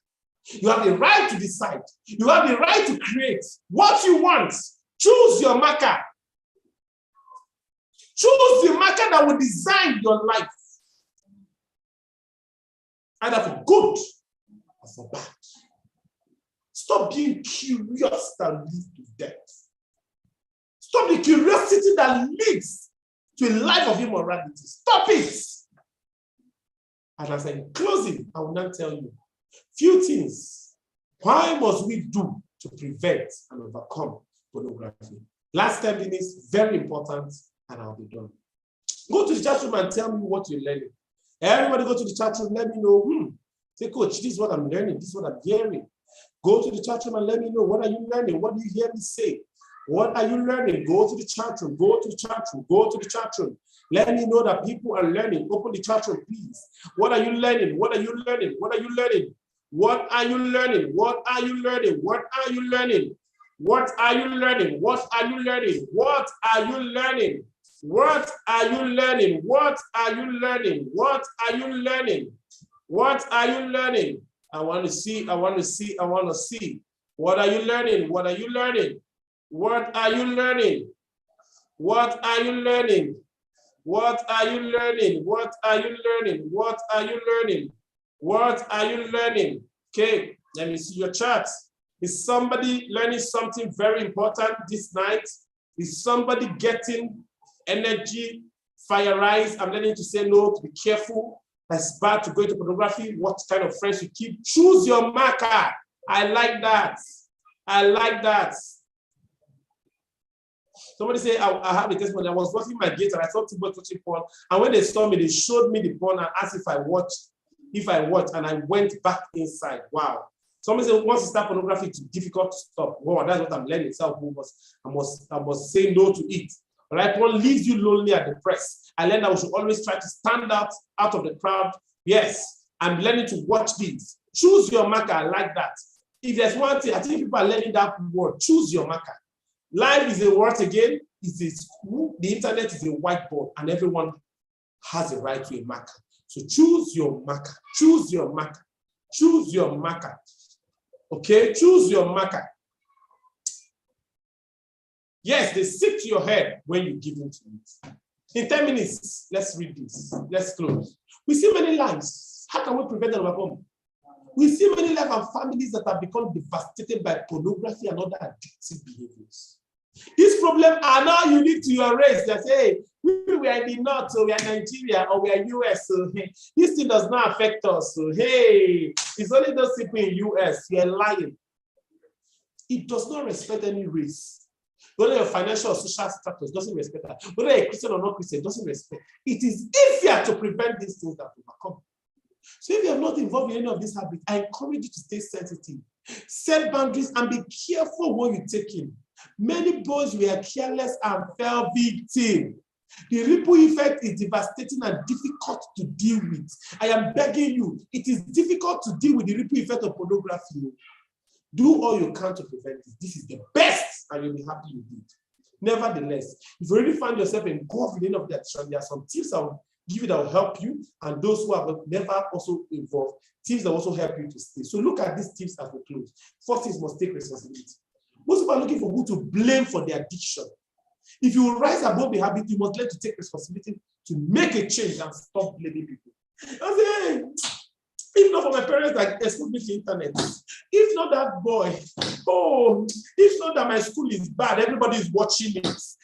[SPEAKER 1] You have the right to decide. You have the right to create what you want. Choose your marker. Choose the marker that will design your life. Either for good or for bad. Stop being curious that leads to death. Stop the curiosity that leads to a life of immorality. Stop it. And as I'm closing, I will now tell you few things. Why must we do to prevent and overcome pornography? Last 10 minutes, very important, and I'll be done. Go to the chat room and tell me what you're learning. Everybody go to the chat room, let me know. Say, coach, this is what I'm learning, this is what I'm hearing. Go to the chat room and let me know, what are you learning? What do you hear me say? What are you learning? Go to the chat room, go to the chat room, go to the chat room. Let me know that people are learning. Open the chat room, please. What are you learning? What are you learning? What are you learning? What are you learning? What are you learning? What are you learning? What are you learning? What are you learning? What are you learning? What are you learning? What are you learning? What are you learning? What are you learning? I want to see, I want to see, I want to see. What are you learning? What are you learning? What are you learning? What are you learning? What are you learning? What are you learning? What are you learning? What are you learning? Okay, let me see your chat. Is somebody learning something very important this night? Is somebody getting energy Fireize, I'm learning to say no, to be careful. It's bad to go into pornography. What kind of friends you keep? Choose your marker. I like that. I like that. Somebody say, I have a testimony. I was watching my gate and I saw people touching porn. And when they saw me, they showed me the porn and asked if I watched, and I went back inside. Wow. Somebody said, once you start pornography, it's difficult to stop. Wow, that's what I'm learning. So I must say no to it. All right, porn leaves you lonely and depressed. I learned that we should always try to stand out of the crowd. Yes, I'm learning to watch these. Choose your marker. I like that. If there's one thing, I think people are learning that word. Choose your marker. Life is a word again. It's a school. The internet is a whiteboard, and everyone has a right to a marker. So choose your marker. Choose your marker. Choose your marker. Okay, choose your marker. Yes, they stick to your head when you give into it. In 10 minutes, let's read this. Let's close. We see many lives. How can we prevent and overcome? We see many lives and families that have become devastated by pornography and other addictive behaviors. These problems are now unique to your race. That say, we are in the north, so we are Nigeria, or we are US. So hey, this thing does not affect us. So hey, it's only those people in US. You are lying. It does not respect any race. Whether your financial or social status doesn't respect that. Whether you're Christian or not Christian doesn't respect. It is easier to prevent these things than to overcome. So if you are not involved in any of these habits, I encourage you to stay sensitive. Set boundaries and be careful what you take in. Many boys were careless and fell victim. The ripple effect is devastating and difficult to deal with. I am begging you, it is difficult to deal with the ripple effect of pornography. Do all you can to prevent it. This is the best, and you'll be happy you did. Nevertheless, if you really find yourself involved in any of that, there are some tips I will give you that will help you, and those who have never also involved, tips that will also help you to stay. So look at these tips as we close. First is must take responsibility. Most people are looking for who to blame for their addiction. If you rise above the habit, you must learn to take responsibility to make a change and stop blaming people. I say, hey, if not for my parents that exposed me to the internet, if not that boy, if not that my school is bad, everybody is watching it.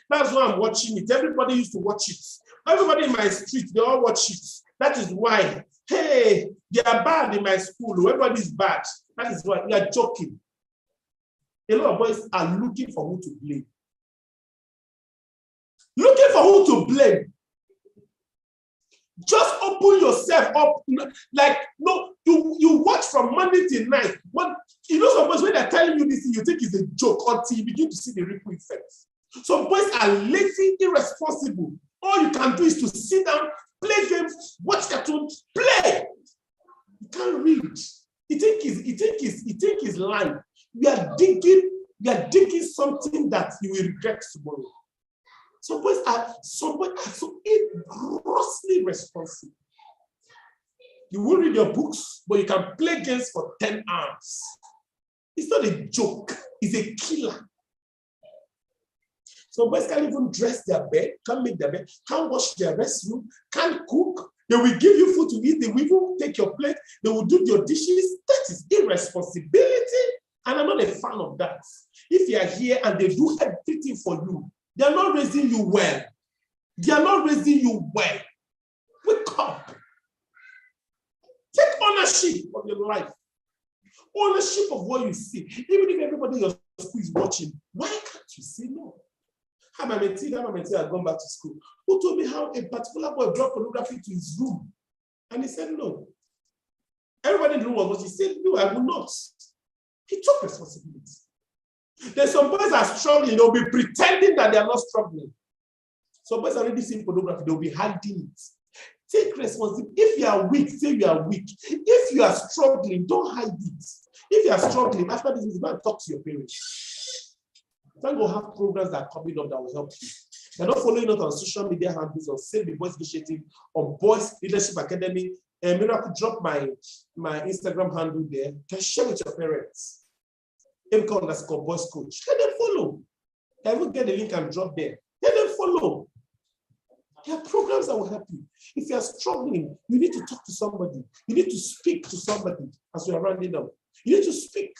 [SPEAKER 1] That's why I'm watching it. Everybody used to watch it. Everybody in my street, they all watch it. That is why, hey, they are bad in my school. Everybody is bad. That is why we are joking. A lot of boys are looking for who to blame. Looking for who to blame. Just open yourself up. Like, no, you watch from Monday till night. But you know, some boys, when they're telling you this thing, you think it's a joke until you begin to see the ripple effects. Some boys are lazy, irresponsible. All you can do is to sit down, play games, watch cartoons, play. You can't read. You think it's life. You are digging something that you will regret tomorrow. Some boys are so grossly responsible. You will read your books, but you can play games for 10 hours. It's not a joke, it's a killer. Some boys can't even dress their bed, can't make their bed, can't wash their restroom, can't cook. They will give you food to eat, they will even take your plate, they will do your dishes. That is irresponsibility, and I'm not a fan of that. If you are here and they do everything for you, they are not raising you well. They are not raising you well. Wake up. Take ownership of your life. Ownership of what you see. Even if everybody in your school is watching, why can't you say no? My mentee had gone back to school. Who told me how a particular boy brought pornography to his room? And he said no. Everybody in the room was watching. He said, no, I will not. He took responsibility. There's some boys are struggling, they'll be pretending that they are not struggling. Some boys are already seeing pornography, they'll be hiding it. Take responsibility. If you are weak, say you are weak. If you are struggling, don't hide it. If you are struggling, after this, you go and talk to your parents. Thank God have programs that are coming up that will help you. You're not following us on social media handles or Save the Boys Initiative or Boys Leadership Academy. Miracle, drop my Instagram handle there. You can share with your parents. _boys coach. Let them follow. I will get the link and drop there. Let them follow. There are programs that will help you. If you are struggling, you need to talk to somebody. You need to speak to somebody as we are rounding up. You need to speak.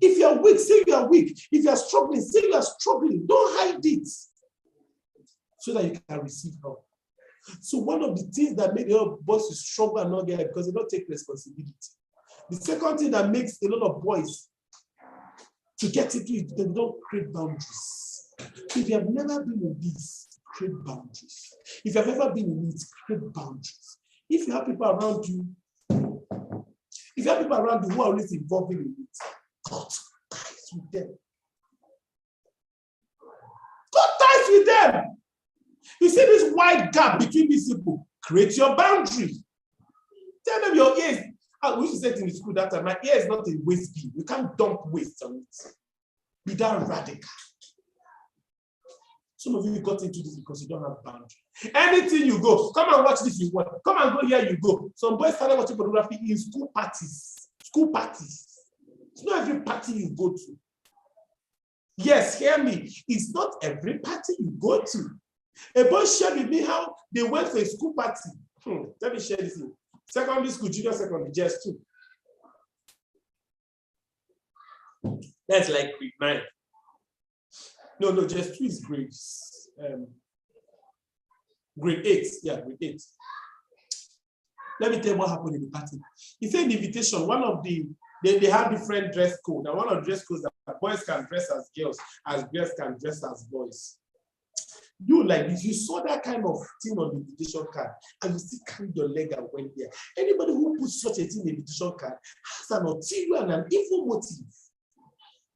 [SPEAKER 1] If you are weak, say you are weak. If you are struggling, say you are struggling. Don't hide it. so that you can receive help. So one of the things that make a lot of boys to struggle and not get help because they don't take responsibility. The second thing that makes a lot of boys to get into it, they don't create boundaries. If you have never been in this, create boundaries. If you have ever been in it, create boundaries. If you have people around you, who are always involved in it, cut ties with them. Cut ties with them. You see this wide gap between these people, create your boundary. Tell them your ears. We used to say it in the school that time, my ear is not a waste bin. You can't dump waste on it. Be that radical. Some of you got into this because you don't have boundary. Anything you go, come and watch this you want. Come and go here, you go. Some boys started watching pornography in school parties. School parties. It's not every party you go to. Yes, hear me. It's not every party you go to. A boy shared with me how they went for a school party. Let me share this in. Secondary school, junior secondary, just 2. That's like grade 9. No, just 2 is grades. Grade 8. Yeah, grade 8. Let me tell you what happened in the party. He said in the invitation, one of they have different dress code. And one of the dress codes that boys can dress as girls can dress as boys. You like if you saw that kind of thing on the invitation card and you still carried your leg and went there. Anybody who puts such a thing in the invitation card has an ulterior and an evil motive.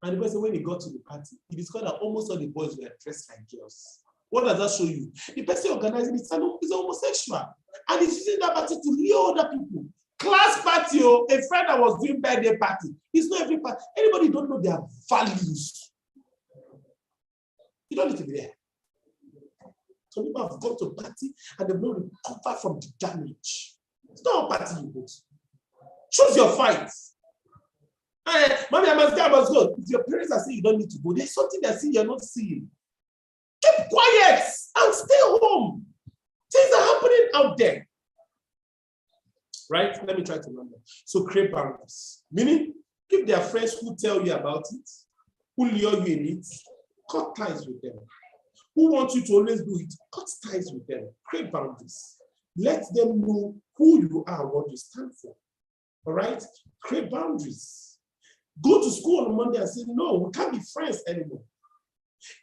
[SPEAKER 1] And the person, when he got to the party, he discovered that almost all the boys were dressed like girls. What does that show you? The person organizing it is homosexual. And he's using that party to lure other people. Class party, a friend that was doing birthday party. It's not every party. Anybody don't know their values. You don't need to be there. Some people have gone to a party and they've not recovered from the damage. It's not a party you go to. Choose your fight. Mommy, I must go. If your parents are saying you don't need to go, there's something they're saying you're not seeing. Keep quiet and stay home. Things are happening out there. Right? Let me try to remember. So create boundaries. Meaning, if there are friends who tell you about it, who lure you in it, cut ties with them. Who want you to always do it, cut ties with them. Create boundaries. Let them know who you are, what you stand for. All right? Create boundaries. Go to school on Monday and say, no, we can't be friends anymore.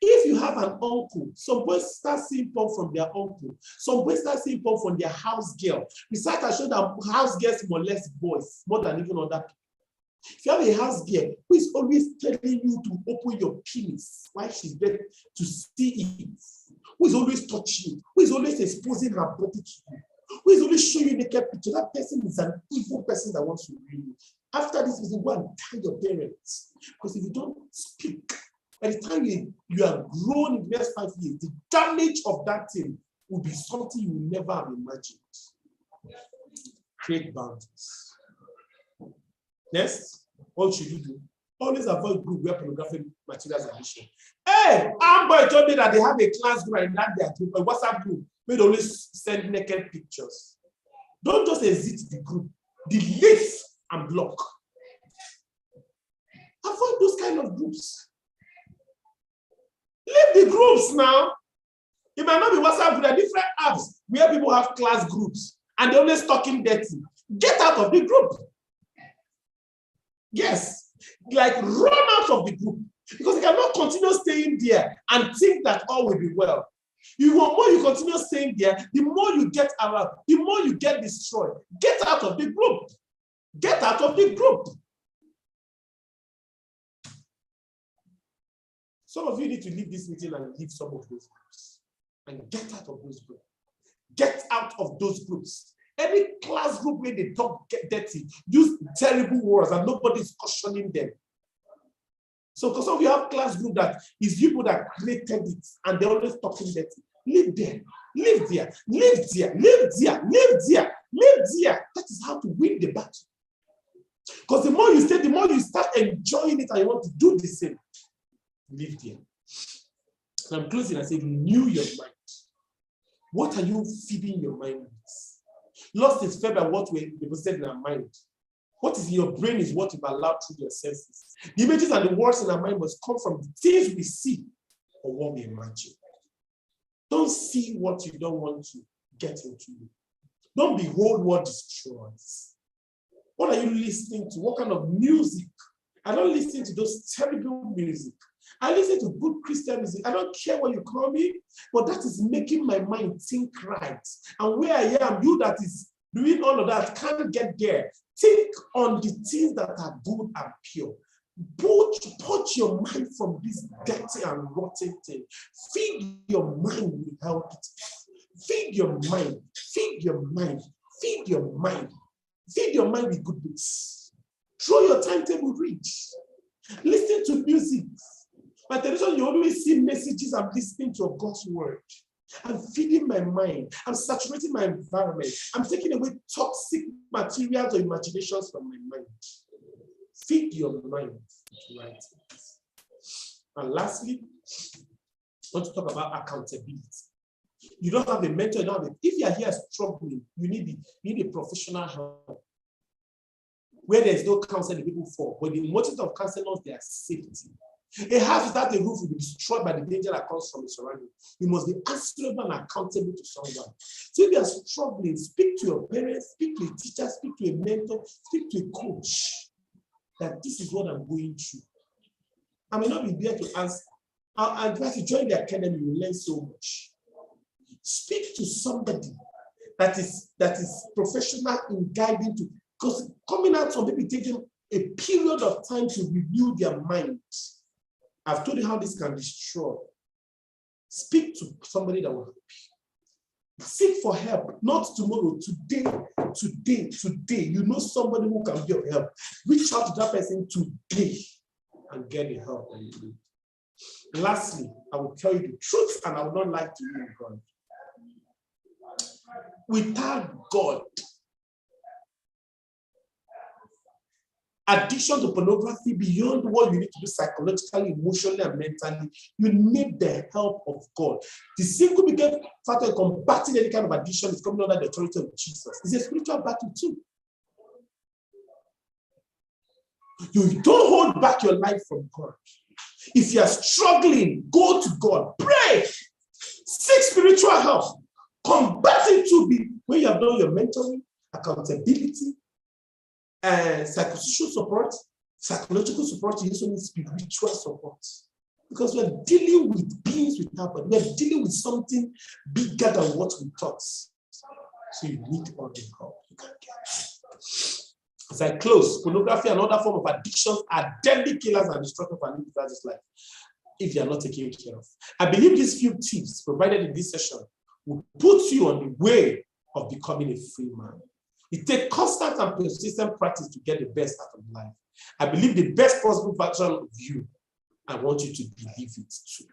[SPEAKER 1] If you have an uncle, some boys start seeing porn from their uncle. Some boys start seeing porn from their house girl. Research has shown that house girls molest boys more than even other people. If you have a house girl who is always telling you to open your penis while she's there to see it, who is always touching you, who is always exposing her body to you, who is always showing you naked picture, that person is an evil person that wants to ruin you. After this, you go and tell your parents. Because if you don't speak, by the time you are grown in the next 5 years, the damage of that thing will be something you will never have imagined. Create boundaries. Next, what should you do? Always avoid group where pornographic materials are issued. Hey, Amber told me that they have a class group and that their group, a WhatsApp group, where they always send naked pictures. Don't just exit the group. Delete and block. Avoid those kind of groups. Leave the groups now. It might not be WhatsApp group. There are different apps where people have class groups and they're always talking dirty. Get out of the group. Yes, like run out of the group because you cannot continue staying there and think that all will be well. The more you continue staying there, the more you get around, the more you get destroyed. Get out of the group. Get out of the group. Some of you need to leave this meeting and leave some of those groups. And get out of those groups. Get out of those groups. Any class group where they talk dirty, use terrible words and nobody's cautioning them. So because some of you have class group that is people that created it and they're always talking dirty. Live there. Live there. Live there. Live there. Live there. Live there. That is how to win the battle. Because the more you stay, the more you start enjoying it and you want to do the same. Live there. And I'm closing and saying, renew your mind. What are you feeding your mind with? Lost is fed by what we deposited in our mind. What is in your brain is what you've allowed through your senses. The images and the words in our mind must come from the things we see or what we imagine. Don't see what you don't want to get into you. Don't behold what destroys. What are you listening to? What kind of music? I don't listen to those terrible music. I listen to good Christian music. I don't care what you call me, but that is making my mind think right. And where I am, you that is doing all of that can't get there. Think on the things that are good and pure. Put your mind from this dirty and rotten thing. Feed your mind with health. Feed your mind. Feed your mind. Feed your mind. Feed your mind with good books. Throw your timetable, read. Listen to music. By television, you always see messages. I'm listening to God's word. I'm feeding my mind. I'm saturating my environment. I'm taking away toxic materials or imaginations from my mind. Feed your mind with right things. And lastly, I want to talk about accountability. You don't have a mentor. If you are here struggling, you need a professional help. Where there's no counseling, people fall. But the motive of counselors, their safety. A house without a roof will be destroyed by the danger that comes from the surrounding. You must be answerable and accountable to someone. So if you are struggling, speak to your parents, speak to a teacher, speak to a mentor, speak to a coach. That this is what I'm going through. I may not be there to answer. I'll advise you join the academy, you will learn so much. Speak to somebody that is professional in guiding to, because coming out from maybe taking a period of time to review their mind. I've told you how this can destroy. Speak to somebody that will help you. Seek for help, not tomorrow, today. You know somebody who can be of help. Reach out to that person today and get the help that you need. Lastly, I will tell you the truth and I would not lie to you in God. Without God, addiction to pornography, beyond what you need to do psychologically, emotionally, and mentally, you need the help of God. The single biggest factor in combating any kind of addiction is coming under the authority of Jesus. It's a spiritual battle too. You don't hold back your life from God. If you are struggling, go to God. Pray. Seek spiritual help. Combating to be when you have done your mentoring, accountability, psychosocial support, psychological support. You also need spiritual support. Because we're dealing with beings without body. We're dealing with something bigger than what we thought. So you need all the help you can get. As I close, pornography and other forms of addictions are deadly killers and destructive for an individual's life if you are not taken care of. I believe these few tips provided in this session will put you on the way of becoming a free man. It takes constant and persistent practice to get the best out of life. I believe the best possible version of you. I want you to believe it too.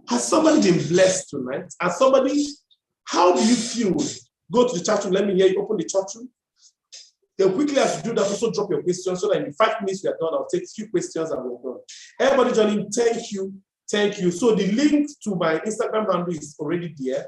[SPEAKER 1] Has somebody been blessed tonight? Has somebody, how do you feel? Go to the chat room. Let me hear you. Open the chat room. Then quickly as you do that, also drop your questions so that in 5 minutes we are done. I'll take a few questions and we're done. Everybody joining, thank you. Thank you. So the link to my Instagram handle is already there.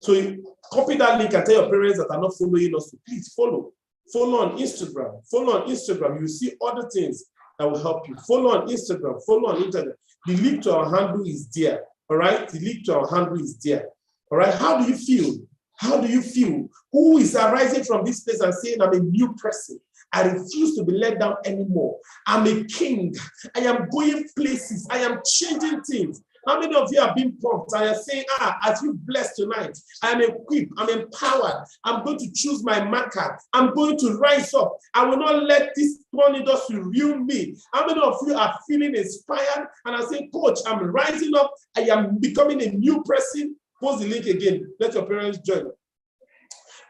[SPEAKER 1] So you copy that link and tell your parents that are not following us to please follow. Follow on Instagram. Follow on Instagram. You see other things that will help you. Follow on Instagram. Follow on internet. The link to our handle is there. All right. The link to our handle is there. All right. How do you feel? How do you feel? Who is arising from this place and saying, I'm a new person? I refuse to be let down anymore. I'm a king. I am going places. I am changing things. How many of you have been pumped and are saying, as you blessed tonight, I am equipped, I'm empowered, I'm going to choose my marker, I'm going to rise up. I will not let this porn industry ruin me. How many of you are feeling inspired and are saying, Coach, I'm rising up, I am becoming a new person? Post the link again. Let your parents join.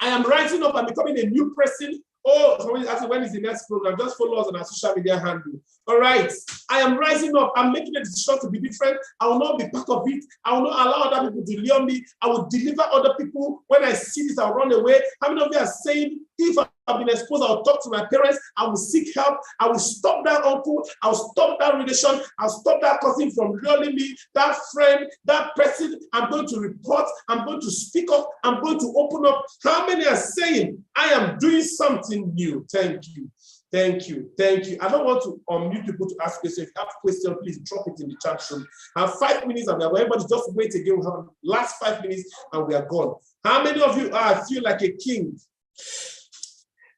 [SPEAKER 1] I am rising up and becoming a new person. Oh, somebody asking when is the next program? Just follow us on our social media handle. All right. I am rising up. I'm making a decision to be different. I will not be part of it. I will not allow other people to lure me. I will deliver other people. When I see this, I'll run away. How many of you are saying, if I've been exposed, I'll talk to my parents. I will seek help. I will stop that uncle. I'll stop that relation. I'll stop that cousin from luring me, that friend, that person. I'm going to report. I'm going to speak up. I'm going to open up. How many are saying, I am doing something new? Thank you. Thank you. Thank you. I don't want to unmute people to ask questions. If you have a question, please drop it in the chat room. And 5 minutes, and everybody just wait again. We have last 5 minutes and we are gone. How many of you feel like a king?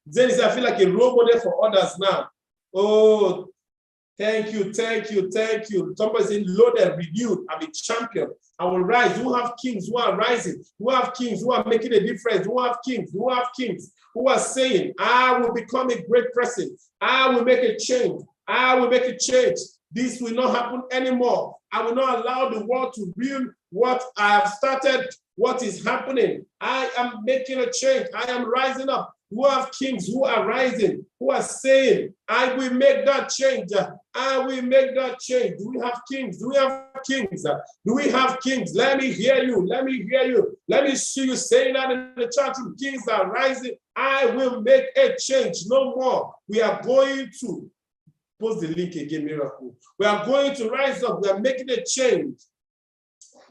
[SPEAKER 1] Then I feel like a role model for others now. Oh, thank you, thank you, thank you. Somebody saying, loaded, renewed, I'm a champion. I will rise. Who have kings who are rising? Who have kings who are making a difference? Who have kings? Who have kings who are saying, I will become a great person. I will make a change. I will make a change. This will not happen anymore. I will not allow the world to ruin what I have started, what is happening. I am making a change. I am rising up. Who have kings who are rising, who are saying, I will make that change. I will make that change. Do we have kings? Do we have kings? Do we have kings? Let me hear you. Let me hear you. Let me see you saying that in the chat room. Kings are rising. I will make a change. No more. We are going to post the link again, Miracle. We are going to rise up. We are making a change.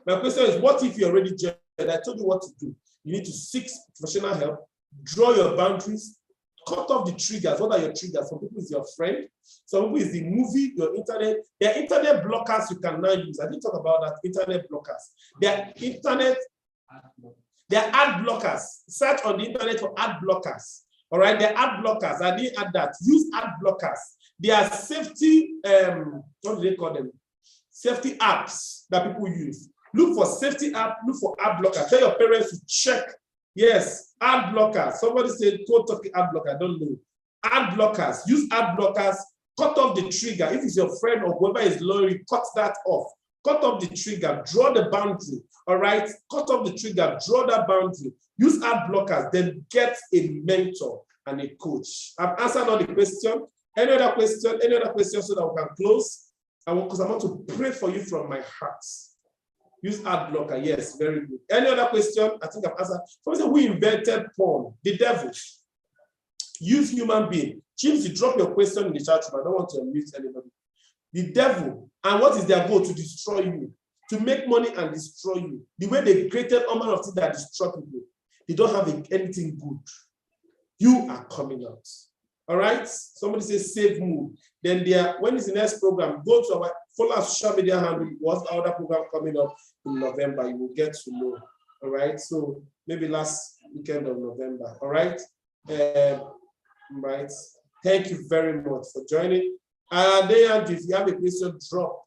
[SPEAKER 1] My question is, what if you're already judged? I told you what to do. You need to seek professional help. Draw your boundaries, cut off the triggers. What are your triggers? Some people is your friend, some people is the movie, your internet. There are internet blockers you can now use. I didn't talk about that, internet blockers. There are ad blockers. Search on the internet for ad blockers. All right, there are ad blockers. I didn't add that. Use ad blockers. There are safety, what do they call them? Safety apps that people use. Look for safety app, look for ad blocker. Tell your parents to check. Yes, ad blockers. Somebody said, go talk ad blocker. I don't know. Ad blockers. Use ad blockers. Cut off the trigger. If it's your friend or whoever is loyal, cut that off. Cut off the trigger. Draw the boundary. All right? Cut off the trigger. Draw that boundary. Use ad blockers. Then get a mentor and a coach. I've answered all the questions. Any other question? Any other question so that we can close? Because I want to pray for you from my heart. Use ad blocker. Yes, very good. Any other question? I think I've answered. For example, who invented porn? The devil. Use human being. James, you drop your question in the chat room. I don't want to unmute anybody. The devil. And what is their goal? To destroy you. To make money and destroy you. The way they created all manner of things that destroy people. They don't have anything good. You are coming out. All right? Somebody says save mood. Then when is the next program? Go to our follow our social media handle. What's the other program coming up in November? You will get to know. All right. So maybe last weekend of November. All right. Right. Thank you very much for joining. If you have a question, drop.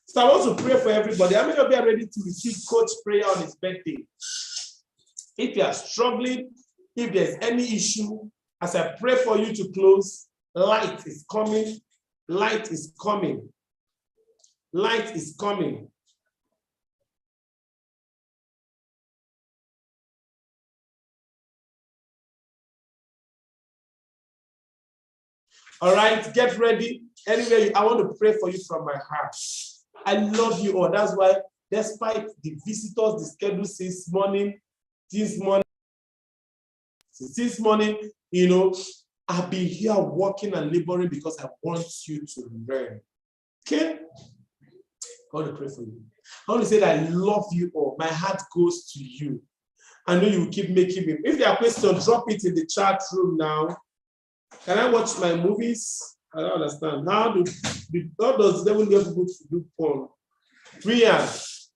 [SPEAKER 1] So I want to pray for everybody. How many of you are ready to receive coach prayer on his birthday? If you are struggling, if there's any issue, as I pray for you to close, light is coming. Light is coming. Light is coming. All right, get ready. Anyway, I want to pray for you from my heart. I love you all. That's why, despite the visitors, the schedule this morning, you know, I've been here working and laboring because I want you to learn. Okay? I want to pray for you. I want to say that I love you all. My heart goes to you. I know you will keep making me. If there are questions, drop it in the chat room now. Can I watch my movies? I don't understand. How does the devil get people to do porn? 3 years.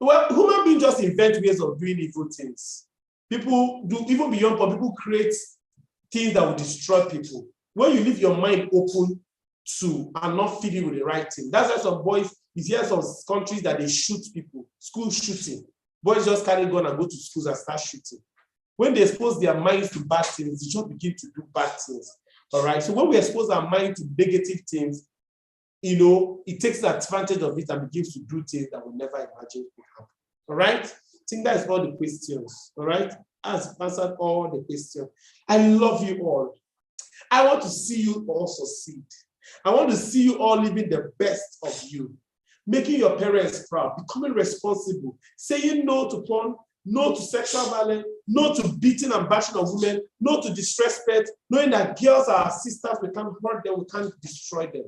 [SPEAKER 1] Well, human beings just invent ways of doing evil things. People do, even beyond porn, people create things that will destroy people. When you leave your mind open to and not feeding with the right thing. That's why some boys, you hear some countries that they shoot people, school shooting. Boys just carry gun and go to schools and start shooting. When they expose their minds to bad things, they just begin to do bad things. All right. So when we expose our mind to negative things, you know, it takes advantage of it and begins to do things that we never imagined would happen. All right. I think that is all the questions. All right. I've answered all the questions. I love you all. I want to see you all succeed. I want to see you all living the best of you, making your parents proud, becoming responsible, saying no to porn, no to sexual violence, no to beating and bashing of women, no to disrespect, knowing that girls are our sisters, we can't hurt them, we can't destroy them.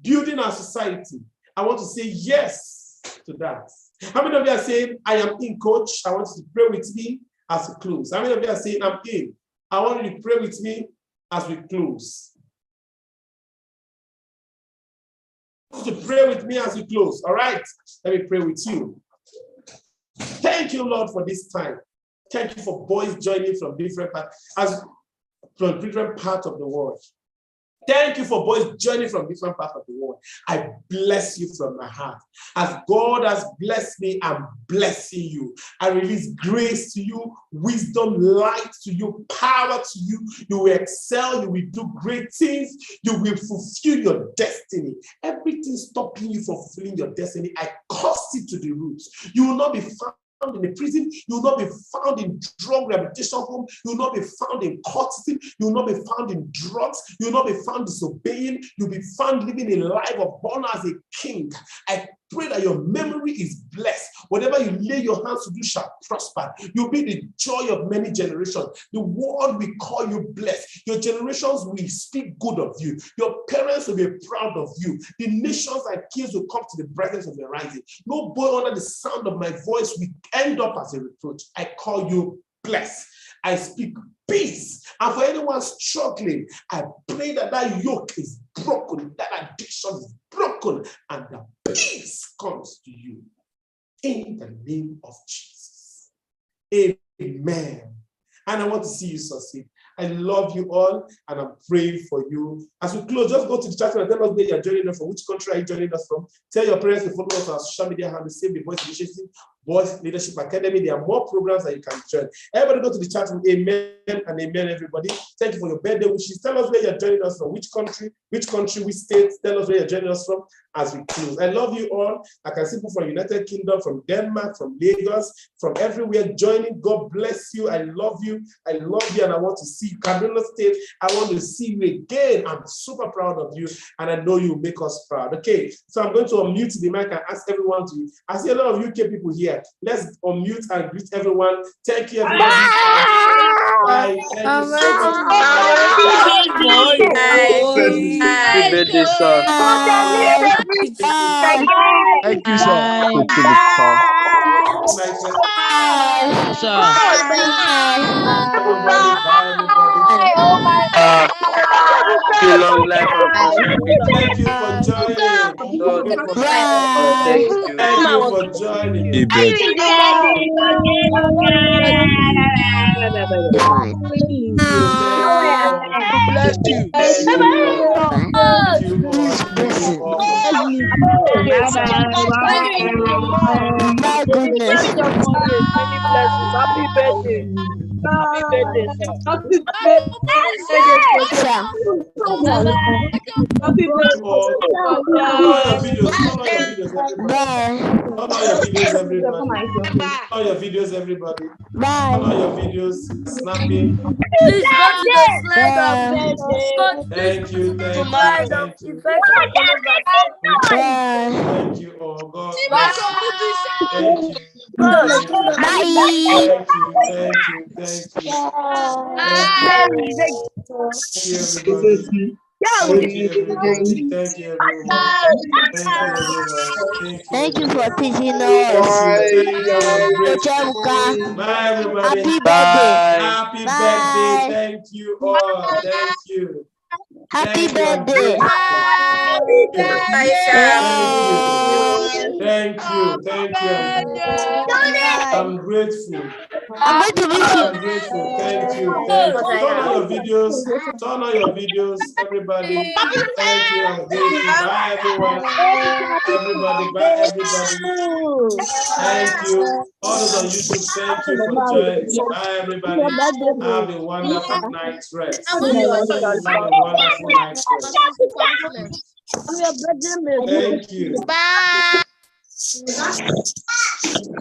[SPEAKER 1] Building our society. I want to say yes to that. How many of you are saying, I am in, coach? I want you to pray with me as we close. How many of you are saying, I'm in? I want you to pray with me as we close. To pray with me as we close. All right, let me pray with you. Thank you, Lord, for this time. Thank you for boys joining from different parts of the world. Thank you for boys joining from different parts of the world. I bless you from my heart. As God has blessed me, I'm blessing you. I release grace to you, wisdom, light to you, power to you. You will excel. You will do great things. You will fulfill your destiny. Everything stopping you from fulfilling your destiny, I curse it to the roots. You will not be found in a prison, you will not be found in drug rehabilitation home, you will not be found in cultism, you will not be found in drugs, you will not be found disobeying, you'll be found living a life of honor as a king. I pray that your memory is blessed. Whatever you lay your hands to do shall prosper. You'll be the joy of many generations. The world will call you blessed. Your generations will speak good of you. Your parents will be proud of you. The nations and kings will come to the presence of your rising. No boy under the sound of my voice will end up as a reproach. I call you blessed. I speak peace. And for anyone struggling, I pray that that yoke is broken, that addiction is broken, and the peace comes to you. In the name of Jesus. Amen. And I want to see you succeed. I love you all, and I'm praying for you. As we close, just go to the chat room and tell us where you're joining us from. Which country are you joining us from? Tell your parents to follow us on our social media handles, Save the Voice Initiative, Voice Leadership Academy. There are more programs that you can join. Everybody go to the chat room. Amen and amen, everybody. Thank you for your birthday wishes. Tell us where you're joining us from. Which country, which state. Tell us where you're joining us from as we close. I love you all. I can see people from United Kingdom, from Denmark, from Lagos, from everywhere joining. God bless you. I love you. I love you, and I want to see you. Kaduna State, I want to see you again. I'm super proud of you, and I know you make us proud. Okay, so I'm going to unmute the mic and ask everyone to. I see a lot of UK people here. Let's unmute and greet everyone. Thank you, everybody. Bye. Thank you so much.
[SPEAKER 2] Happy birthday, sir.
[SPEAKER 3] Thank you, sir.
[SPEAKER 2] Long life and prosperity.
[SPEAKER 1] Thank you for joining.
[SPEAKER 2] Thank you.
[SPEAKER 1] Thank you for joining.
[SPEAKER 3] Bless you.
[SPEAKER 1] Thank you all.
[SPEAKER 4] My goodness.
[SPEAKER 5] Many blessings. Happy birthday. Happy birthday, sir. Happy
[SPEAKER 1] All your videos, everybody.
[SPEAKER 4] Bye.
[SPEAKER 1] All your videos, snapping.
[SPEAKER 6] Please go to the slide of birthday.
[SPEAKER 1] Thank you. Thank you, oh God. Thank you. Thank you. Thank you, everybody. Thank you, everyone.
[SPEAKER 4] Thank you for teaching us.
[SPEAKER 1] Bye, everybody.
[SPEAKER 4] Happy birthday.
[SPEAKER 1] Happy birthday. Thank you all. Thank you.
[SPEAKER 4] Happy birthday.
[SPEAKER 1] Thank you. I'm grateful.
[SPEAKER 4] I'm going to miss you.
[SPEAKER 1] I'm grateful. Thank you. Turn on your videos, everybody. Thank you. I'm grateful. Bye, everyone. Everybody. Thank you. All those on YouTube, thank you for joining. Bye, everybody. Have a wonderful night's rest. Have a wonderful night's rest. Thank you.
[SPEAKER 6] Bye.